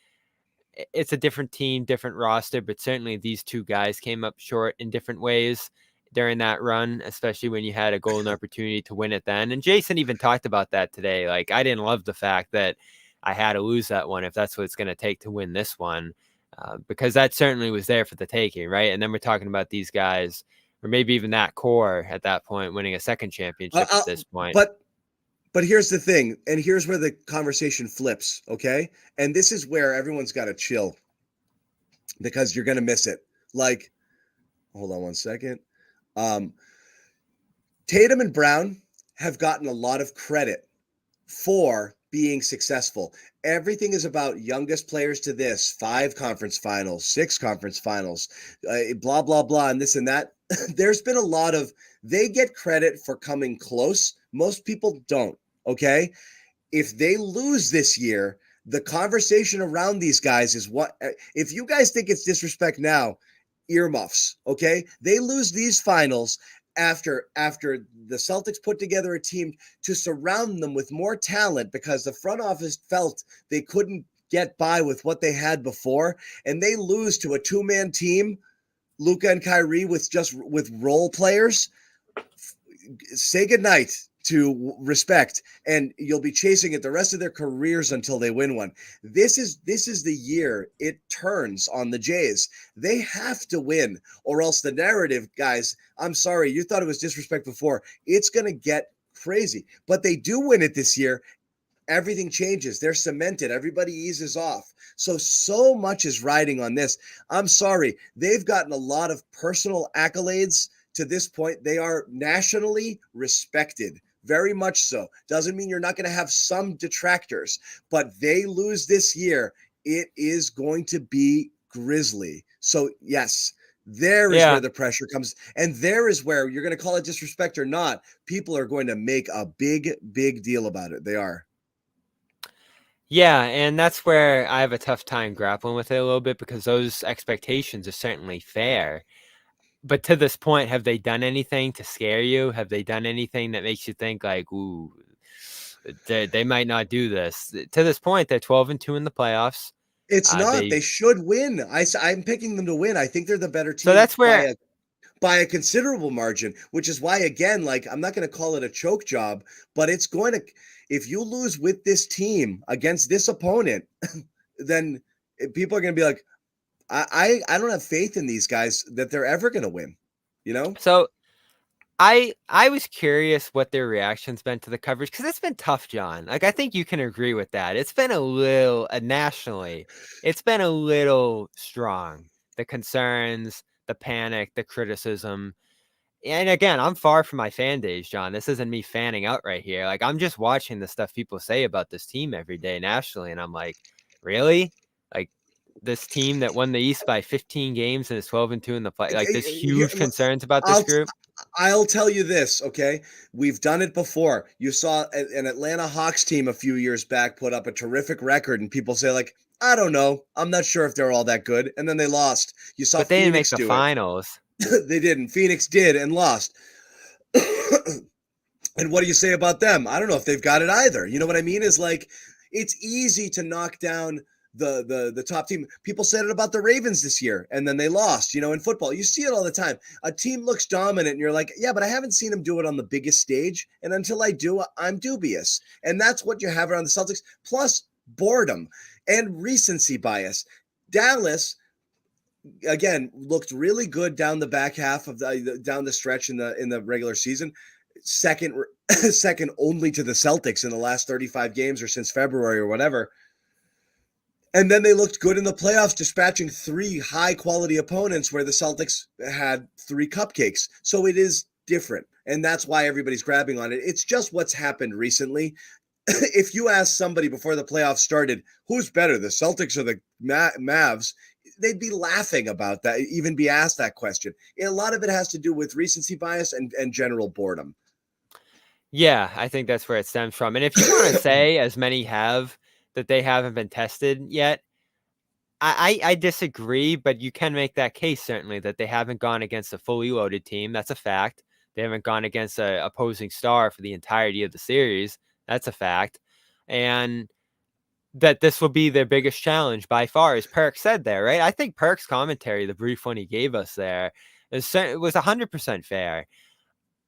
It's a different team, different roster, but certainly these two guys came up short in different ways during that run, especially when you had a golden opportunity to win it then. And Jason even talked about that today. Like, I didn't love the fact that I had to lose that one if that's what it's going to take to win this one, because that certainly was there for the taking, right? And then we're talking about these guys, or maybe even that core at that point, winning a second championship at this point. But here's the thing, and here's where the conversation flips, okay? And this is where everyone's got to chill because you're going to miss it. Like, hold on one second. Tatum and Brown have gotten a lot of credit for being successful. Everything is about youngest players to this, 5 conference finals, 6 conference finals, blah, blah, blah, and this and that. There's been a lot of, they get credit for coming close. Most people don't, okay? If they lose this year, the conversation around these guys is what, if you guys think it's disrespect now, earmuffs, okay? They lose these finals after the Celtics put together a team to surround them with more talent because the front office felt they couldn't get by with what they had before, and they lose to a 2-man team, Luka and Kyrie with role players. Say goodnight to respect, and you'll be chasing it the rest of their careers until they win one. This is the year it turns on the Jays. They have to win, or else the narrative, guys, I'm sorry, you thought it was disrespect before. It's going to get crazy. But they do win it this year. Everything changes. They're cemented. Everybody eases off. So much is riding on this. I'm sorry. They've gotten a lot of personal accolades to this point. They are nationally respected. Very much so. Doesn't mean you're not going to have some detractors, but they lose this year. It is going to be grisly. So yes, there is where the pressure comes. And there is where you're going to call it disrespect or not. People are going to make a big, big deal about it. They are. Yeah, and that's where I have a tough time grappling with it a little bit because those expectations are certainly fair. But to this point, have they done anything to scare you? Have they done anything that makes you think like, ooh, they might not do this? To this point, they're 12-2 in the playoffs. It's not. They should win. I'm picking them to win. I think they're the better team. So that's where by a considerable margin, which is why, again, like, I'm not going to call it a choke job, but it's going to, if you lose with this team against this opponent, then people are going to be like, I don't have faith in these guys that they're ever going to win, you know? So I was curious what their reaction's been to the coverage because it's been tough, John. Like, I think you can agree with that. It's been a little nationally, it's been a little strong. The concerns, the panic, the criticism. And again, I'm far from my fan days, John. This isn't me fanning out right here. Like, I'm just watching the stuff people say about this team every day nationally. And I'm like, really? Like, this team that won the East by 15 games and is 12-2 in the play, like, there's huge concerns about this group. I'll tell you this, okay? We've done it before. You saw an Atlanta Hawks team a few years back put up a terrific record, and people say, like, I don't know. I'm not sure if they're all that good. And then they lost. You saw but they Phoenix didn't make the finals. They didn't. Phoenix did and lost. And what do you say about them? I don't know if they've got it either. You know what I mean? Is like, it's easy to knock down the top team. People said it about the Ravens this year, and then they lost. You know, in football, you see it all the time. A team looks dominant, and you're like, yeah, but I haven't seen them do it on the biggest stage. And until I do, I'm dubious. And that's what you have around the Celtics. Plus, boredom and recency bias. Dallas, again, looked really good down the back half of down the stretch in the regular season. Second only to the Celtics in the last 35 games or since February or whatever. And then they looked good in the playoffs, dispatching 3 high-quality opponents where the Celtics had 3 cupcakes. So it is different, and that's why everybody's grabbing on it. It's just what's happened recently. If you ask somebody before the playoffs started, who's better, the Celtics or the Mavs, they'd be laughing about that, even be asked that question. A lot of it has to do with recency bias and general boredom. Yeah, I think that's where it stems from. And if you want to say, as many have, that they haven't been tested yet, I disagree, but you can make that case, certainly, that they haven't gone against a fully loaded team. That's a fact. They haven't gone against an opposing star for the entirety of the series. That's a fact. And that this will be their biggest challenge by far, as Perk said there, right? I think Perk's commentary, the brief one he gave us there, it was 100% fair.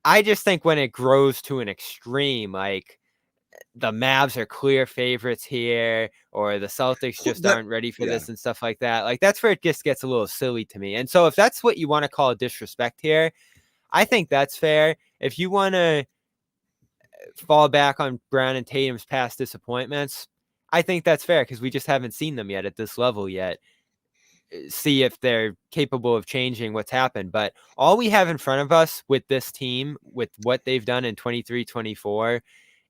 I just think when it grows to an extreme, like the Mavs are clear favorites here, or the Celtics just aren't ready for this and stuff like that, like that's where it just gets a little silly to me. And so if that's what you want to call disrespect here, I think that's fair. If you want to fall back on Brown and Tatum's past disappointments, I think that's fair because we just haven't seen them yet at this level yet. See if they're capable of changing what's happened. But all we have in front of us with this team, with what they've done in 23-24,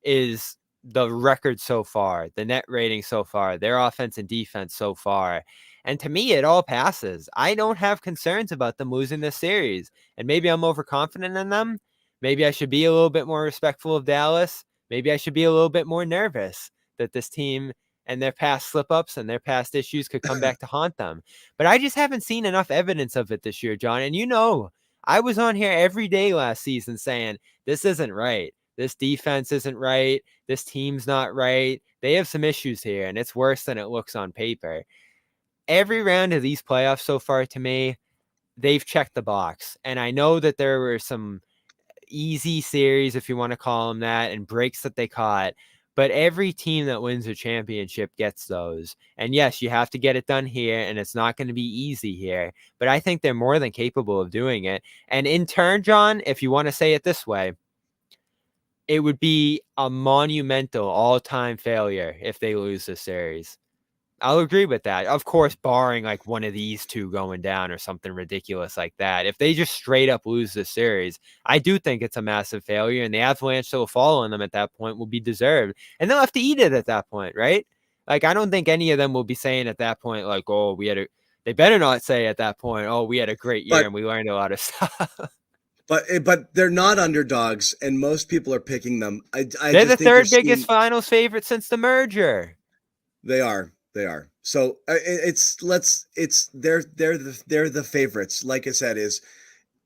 is the record so far, the net rating so far, their offense and defense so far. And to me, it all passes. I don't have concerns about them losing this series. And maybe I'm overconfident in them. Maybe I should be a little bit more respectful of Dallas. Maybe I should be a little bit more nervous that this team and their past slip-ups and their past issues could come back to haunt them. But I just haven't seen enough evidence of it this year, John. And I was on here every day last season saying, this isn't right. This defense isn't right. This team's not right. They have some issues here, and it's worse than it looks on paper. Every round of these playoffs so far, to me, they've checked the box. And I know that there were some easy series, if you want to call them that, and breaks that they caught. But every team that wins a championship gets those. And yes, you have to get it done here, and it's not going to be easy here. But I think they're more than capable of doing it. And in turn, John, if you want to say it this way, it would be a monumental all-time failure if they lose this series. I'll agree with that. Of course, barring like one of these two going down or something ridiculous like that. If they just straight up lose this series, I do think it's a massive failure, and the avalanche that will fall on them at that point will be deserved. And they'll have to eat it at that point, right? Like, I don't think any of them will be saying at that point, like, oh, they better not say at that point, oh, we had a great year and we learned a lot of stuff. But they're not underdogs, and most people are picking them. They're the third biggest finals favorite since the merger. They are. So they're the favorites. Like I said,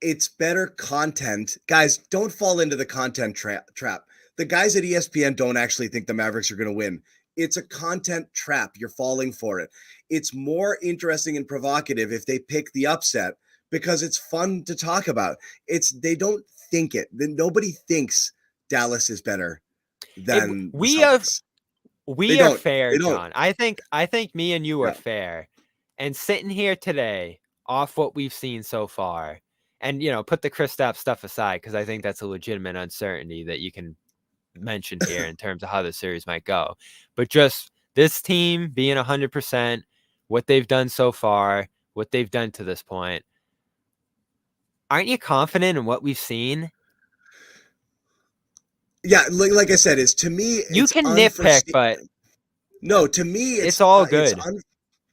it's better content. Guys, don't fall into the content trap. The guys at ESPN don't actually think the Mavericks are going to win. It's a content trap. You're falling for it. It's more interesting and provocative if they pick the upset because it's fun to talk about. They don't think it. Nobody thinks Dallas is better than we are fair, John. I think me and you are fair. And sitting here today, off what we've seen so far, and put the Kristaps stuff aside because I think that's a legitimate uncertainty that you can mention here in terms of how the series might go. But just this team being 100%, what they've done so far, what they've done to this point, aren't you confident in what we've seen? Yeah, like I said, to me, you can nitpick, but no, to me, it's all good.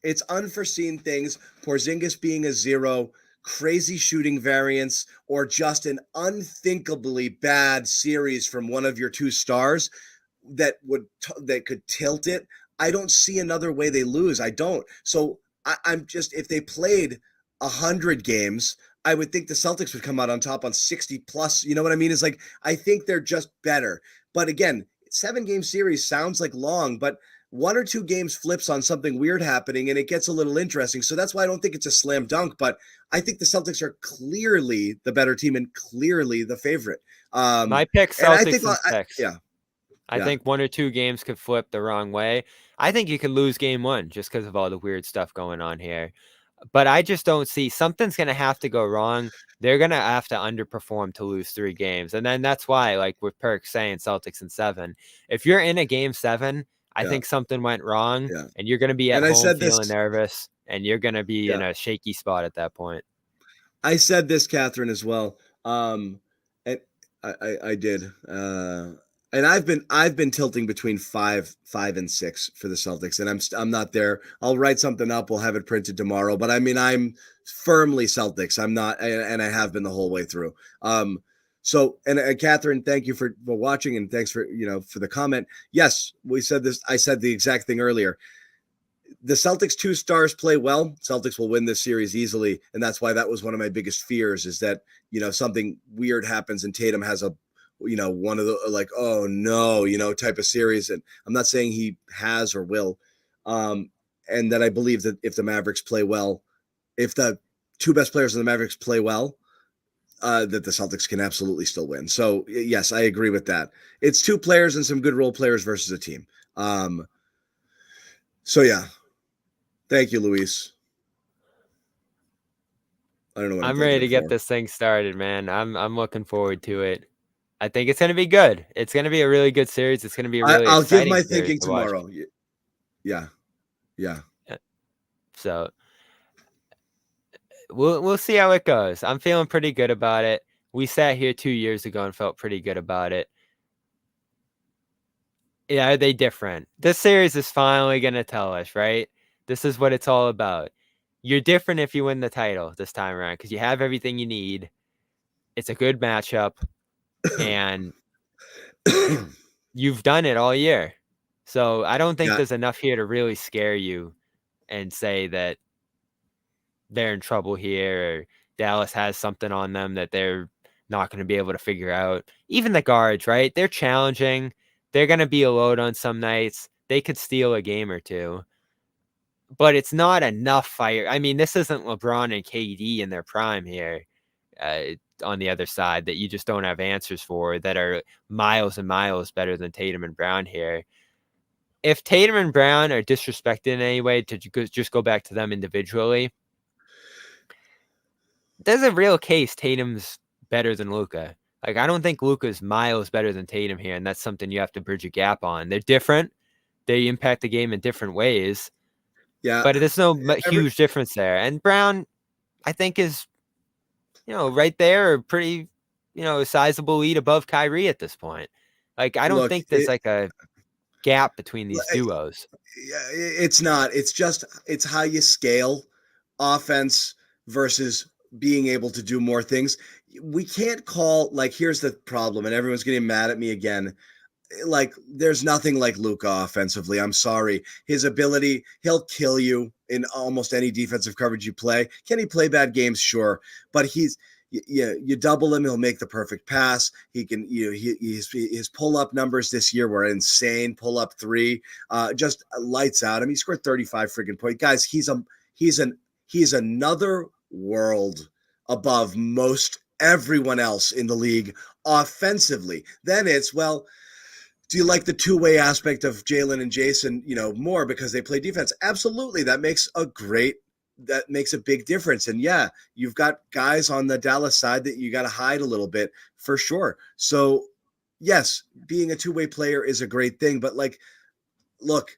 It's unforeseen things. Porzingis being a 0, crazy shooting variance, or just an unthinkably bad series from one of your 2 stars that could tilt it. I don't see another way they lose. I don't. So I'm just, if they played 100 games, I would think the Celtics would come out on top on 60 plus. You know what I mean? It's like, I think they're just better. But again, 7-game series sounds like long, but 1 or 2 games flips on something weird happening and it gets a little interesting. So that's why I don't think it's a slam dunk, but I think the Celtics are clearly the better team and clearly the favorite. My pick, Celtics and 6. Yeah. I think 1 or 2 games could flip the wrong way. I think you could lose game 1 just because of all the weird stuff going on here. But I just don't see something's going to have to go wrong. They're going to have to underperform to lose 3 games. And then that's why, like with Perk saying Celtics in 7, if you're in a game 7, I think something went wrong and you're going to be at home feeling nervous and you're going to be in a shaky spot at that point. I said this, Catherine, as well. And I did. And I've been tilting between 5 and 6 for the Celtics, and I'm not there. I'll write something up. We'll have it printed tomorrow. But I mean, I'm firmly Celtics. I'm not, and I have been the whole way through. So, and Catherine, thank you for watching, and thanks for for the comment. Yes, we said this. I said the exact thing earlier. The Celtics 2 stars play well. Celtics will win this series easily, and that's why that was one of my biggest fears. Is that something weird happens and Tatum has a one of the like, oh no, type of series. And I'm not saying he has or will. And that I believe that if the Mavericks play well, if the 2 best players in the Mavericks play well, that the Celtics can absolutely still win. So yes, I agree with that. It's 2 players and some good role players versus a team. So yeah, thank you, Luis. I don't know what I'm ready to get this thing started, man. I'm looking forward to it. I think it's going to be good. It's going to be a really good series. It's going to be a really I'll exciting give my series thinking to watch. tomorrow. Yeah. So we'll see how it goes. I'm feeling pretty good about it. We sat here 2 years ago and felt pretty good about it. Yeah, are they different? This series is finally going to tell us, right? This is what it's all about. You're different if you win the title this time around because you have everything you need. It's a good matchup. And you've done it all year. So I don't think there's enough here to really scare you and say that they're in trouble here or Dallas has something on them that they're not going to be able to figure out. Even the guards, right? They're challenging. They're going to be a load on some nights. They could steal a game or 2. But it's not enough fire. I mean, this isn't LeBron and KD in their prime here. On the other side that you just don't have answers for that are miles and miles better than Tatum and Brown here. If Tatum and Brown are disrespected in any way, to just go back to them individually, there's a real case Tatum's better than Luka. Like, I don't think Luka's miles better than Tatum here, and that's something you have to bridge a gap on. They're different. They impact the game in different ways. Yeah. But there's no huge difference there. And Brown, I think, is right there, pretty, a sizable lead above Kyrie at this point. Like, I don't think there's like a gap between these duos. It's not. It's how you scale offense versus being able to do more things. We can't call, like, here's the problem, and everyone's getting mad at me again. Like, there's nothing like Luka offensively. I'm sorry. His ability, he'll kill you in almost any defensive coverage you play. Can he play bad games? Sure. But you double him, he'll make the perfect pass. He can, his pull-up numbers this year were insane. Pull-up 3, just lights out. I mean, he scored 35 freaking points. Guys, he's another world above most everyone else in the league offensively. Then it's, well, do you like the two-way aspect of Jalen and Jason, more because they play defense? Absolutely. That makes a big difference. And yeah, you've got guys on the Dallas side that you got to hide a little bit for sure. So yes, being a two-way player is a great thing, but like, look,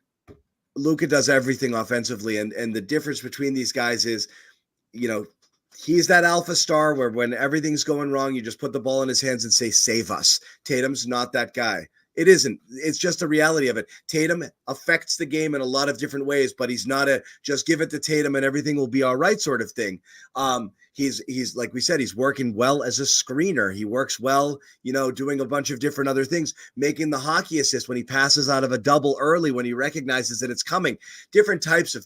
Luka does everything offensively. And the difference between these guys is, he's that alpha star where when everything's going wrong, you just put the ball in his hands and say, save us. Tatum's not that guy. It isn't. It's just the reality of it. Tatum affects the game in a lot of different ways, but he's not a just give it to Tatum and everything will be all right sort of thing. He's like we said, he's working well as a screener. He works well, doing a bunch of different other things, making the hockey assist when he passes out of a double early, when he recognizes that it's coming, different types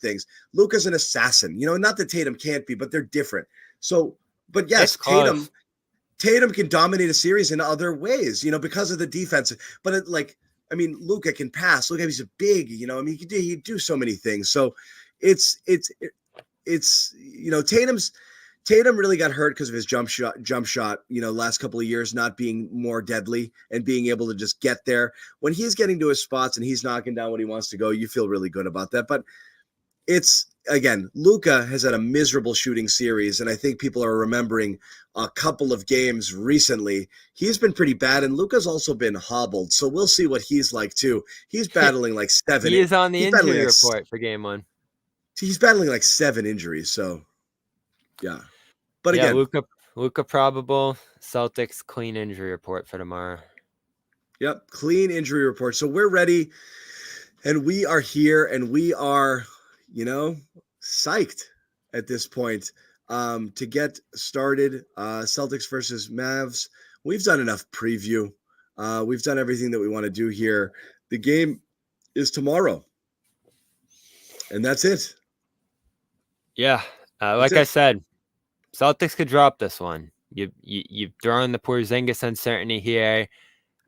Luka's an assassin, not that Tatum can't be, but they're different. So, but yes, Tatum can dominate a series in other ways, because of the defense. But Luka can pass. Look, he's a big, he do so many things. So it's Tatum's Tatum really got hurt because of his jump shot, last couple of years not being more deadly and being able to just get there. When he's getting to his spots and he's knocking down what he wants to go, you feel really good about that. But it's, again, Luka has had a miserable shooting series, and I think people are remembering a couple of games recently. He's been pretty bad, and Luka's also been hobbled, so we'll see what he's like too. He's battling like 7. He is on the injury report for game 1. He's battling like 7 injuries, so yeah. But again, Luka probable. Celtics clean injury report for tomorrow. Yep, clean injury report. So we're ready, and we are here, and we are, psyched at this point to get started. Celtics versus Mavs. We've done enough preview. We've done everything that we want to do here. The game is tomorrow, and that's it. Yeah, like I said, Celtics could drop this one. You've thrown the Porzingis uncertainty here.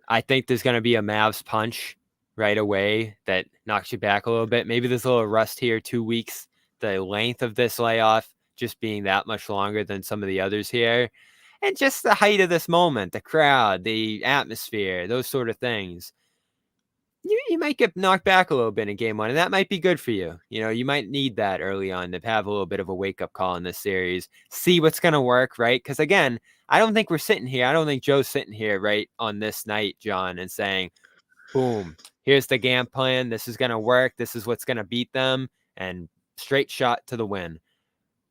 I think there's going to be a Mavs punch right away that knocks you back a little bit. Maybe there's a little rust here, 2 weeks. The length of this layoff just being that much longer than some of the others here. And just the height of this moment, the crowd, the atmosphere, those sort of things. You might get knocked back a little bit in game 1, and that might be good for you. You might need that early on to have a little bit of a wake-up call in this series. See what's going to work, right? Because, again, I don't think we're sitting here. I don't think Joe's sitting here right on this night, John, and saying, boom, here's the game plan. This is going to work. This is what's going to beat them, and straight shot to the win.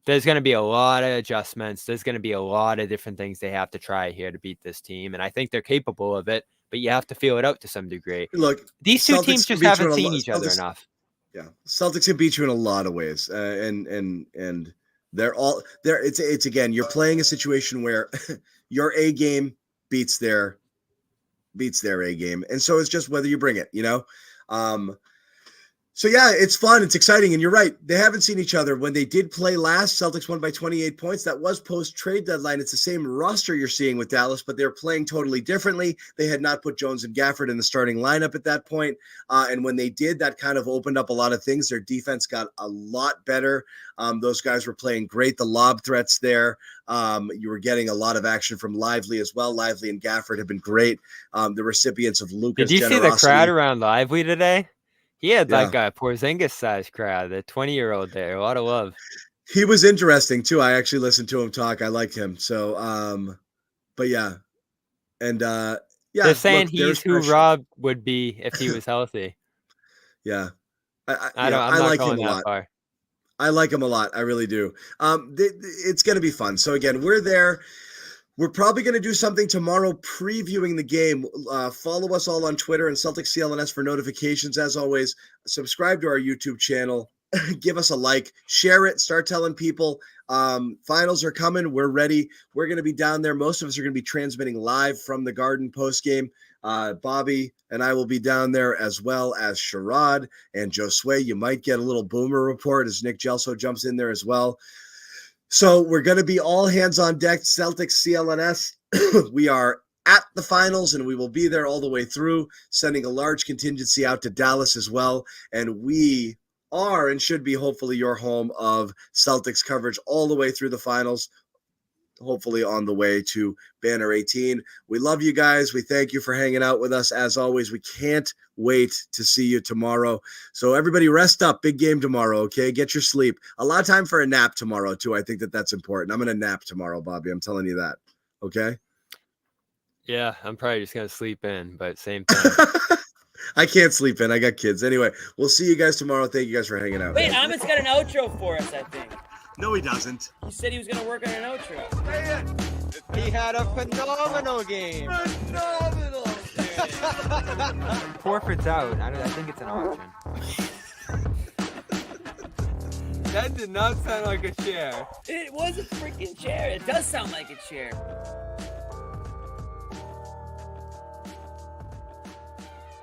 There's going to be a lot of adjustments. There's going to be a lot of different things they have to try here to beat this team, and I think they're capable of it. But you have to feel it out to some degree. Look, these two teams just haven't seen each other enough. Yeah, Celtics can beat you in a lot of ways, and they're all there. It's again, you're playing a situation where your A game beats their A game, and so it's just whether you bring it. So yeah, it's fun. It's exciting. And you're right. They haven't seen each other. When they did play last, Celtics won by 28 points. That was post-trade deadline. It's the same roster you're seeing with Dallas, but they're playing totally differently. They had not put Jones and Gafford in the starting lineup at that point. And when they did, that kind of opened up a lot of things. Their defense got a lot better. Those guys were playing great. The lob threats there. You were getting a lot of action from Lively as well. Lively and Gafford have been great. The recipients of Luka's generosity. Did you see the crowd around Lively today? He had like a Porzingis-sized crowd, the 20-year-old there. A lot of love. He was interesting, too. I actually listened to him talk. I liked him. So, but yeah. And, yeah. They're saying he's who Rob would be if he was healthy. Yeah. I like him a lot. Far. I like him a lot. I really do. It's going to be fun. So, again, we're there. We're probably going to do something tomorrow previewing the game. Follow us all on Twitter and Celtics CLNS for notifications. As always, subscribe to our YouTube channel. Give us a like. Share it. Start telling people. Finals are coming. We're ready. We're going to be down there. Most of us are going to be transmitting live from the Garden postgame. Bobby and I will be down there, as well as Sherrod and Josue. You might get a little boomer report as Nick Gelso jumps in there as well. So we're going to be all hands on deck, Celtics CLNS. We are at the finals, and we will be there all the way through, sending a large contingency out to Dallas as well. And we are and should be hopefully your home of Celtics coverage all the way through the finals, hopefully on the way to Banner 18. We love you guys. We thank you for hanging out with us. As always, we can't wait to see you tomorrow. So everybody rest up. Big game tomorrow, okay? Get your sleep. A lot of time for a nap tomorrow, too. I think that's important. I'm going to nap tomorrow, Bobby. I'm telling you that, okay? Yeah, I'm probably just going to sleep in, but same thing. I can't sleep in. I got kids. Anyway, we'll see you guys tomorrow. Thank you guys for hanging out. Wait, Amit's got an outro for us, I think. No, he doesn't. He said he was going to work on an outro. He had a phenomenal game. Phenomenal game. Forfeit's out. I think it's an auction. That did not sound like a chair. It was a freaking chair. It does sound like a chair.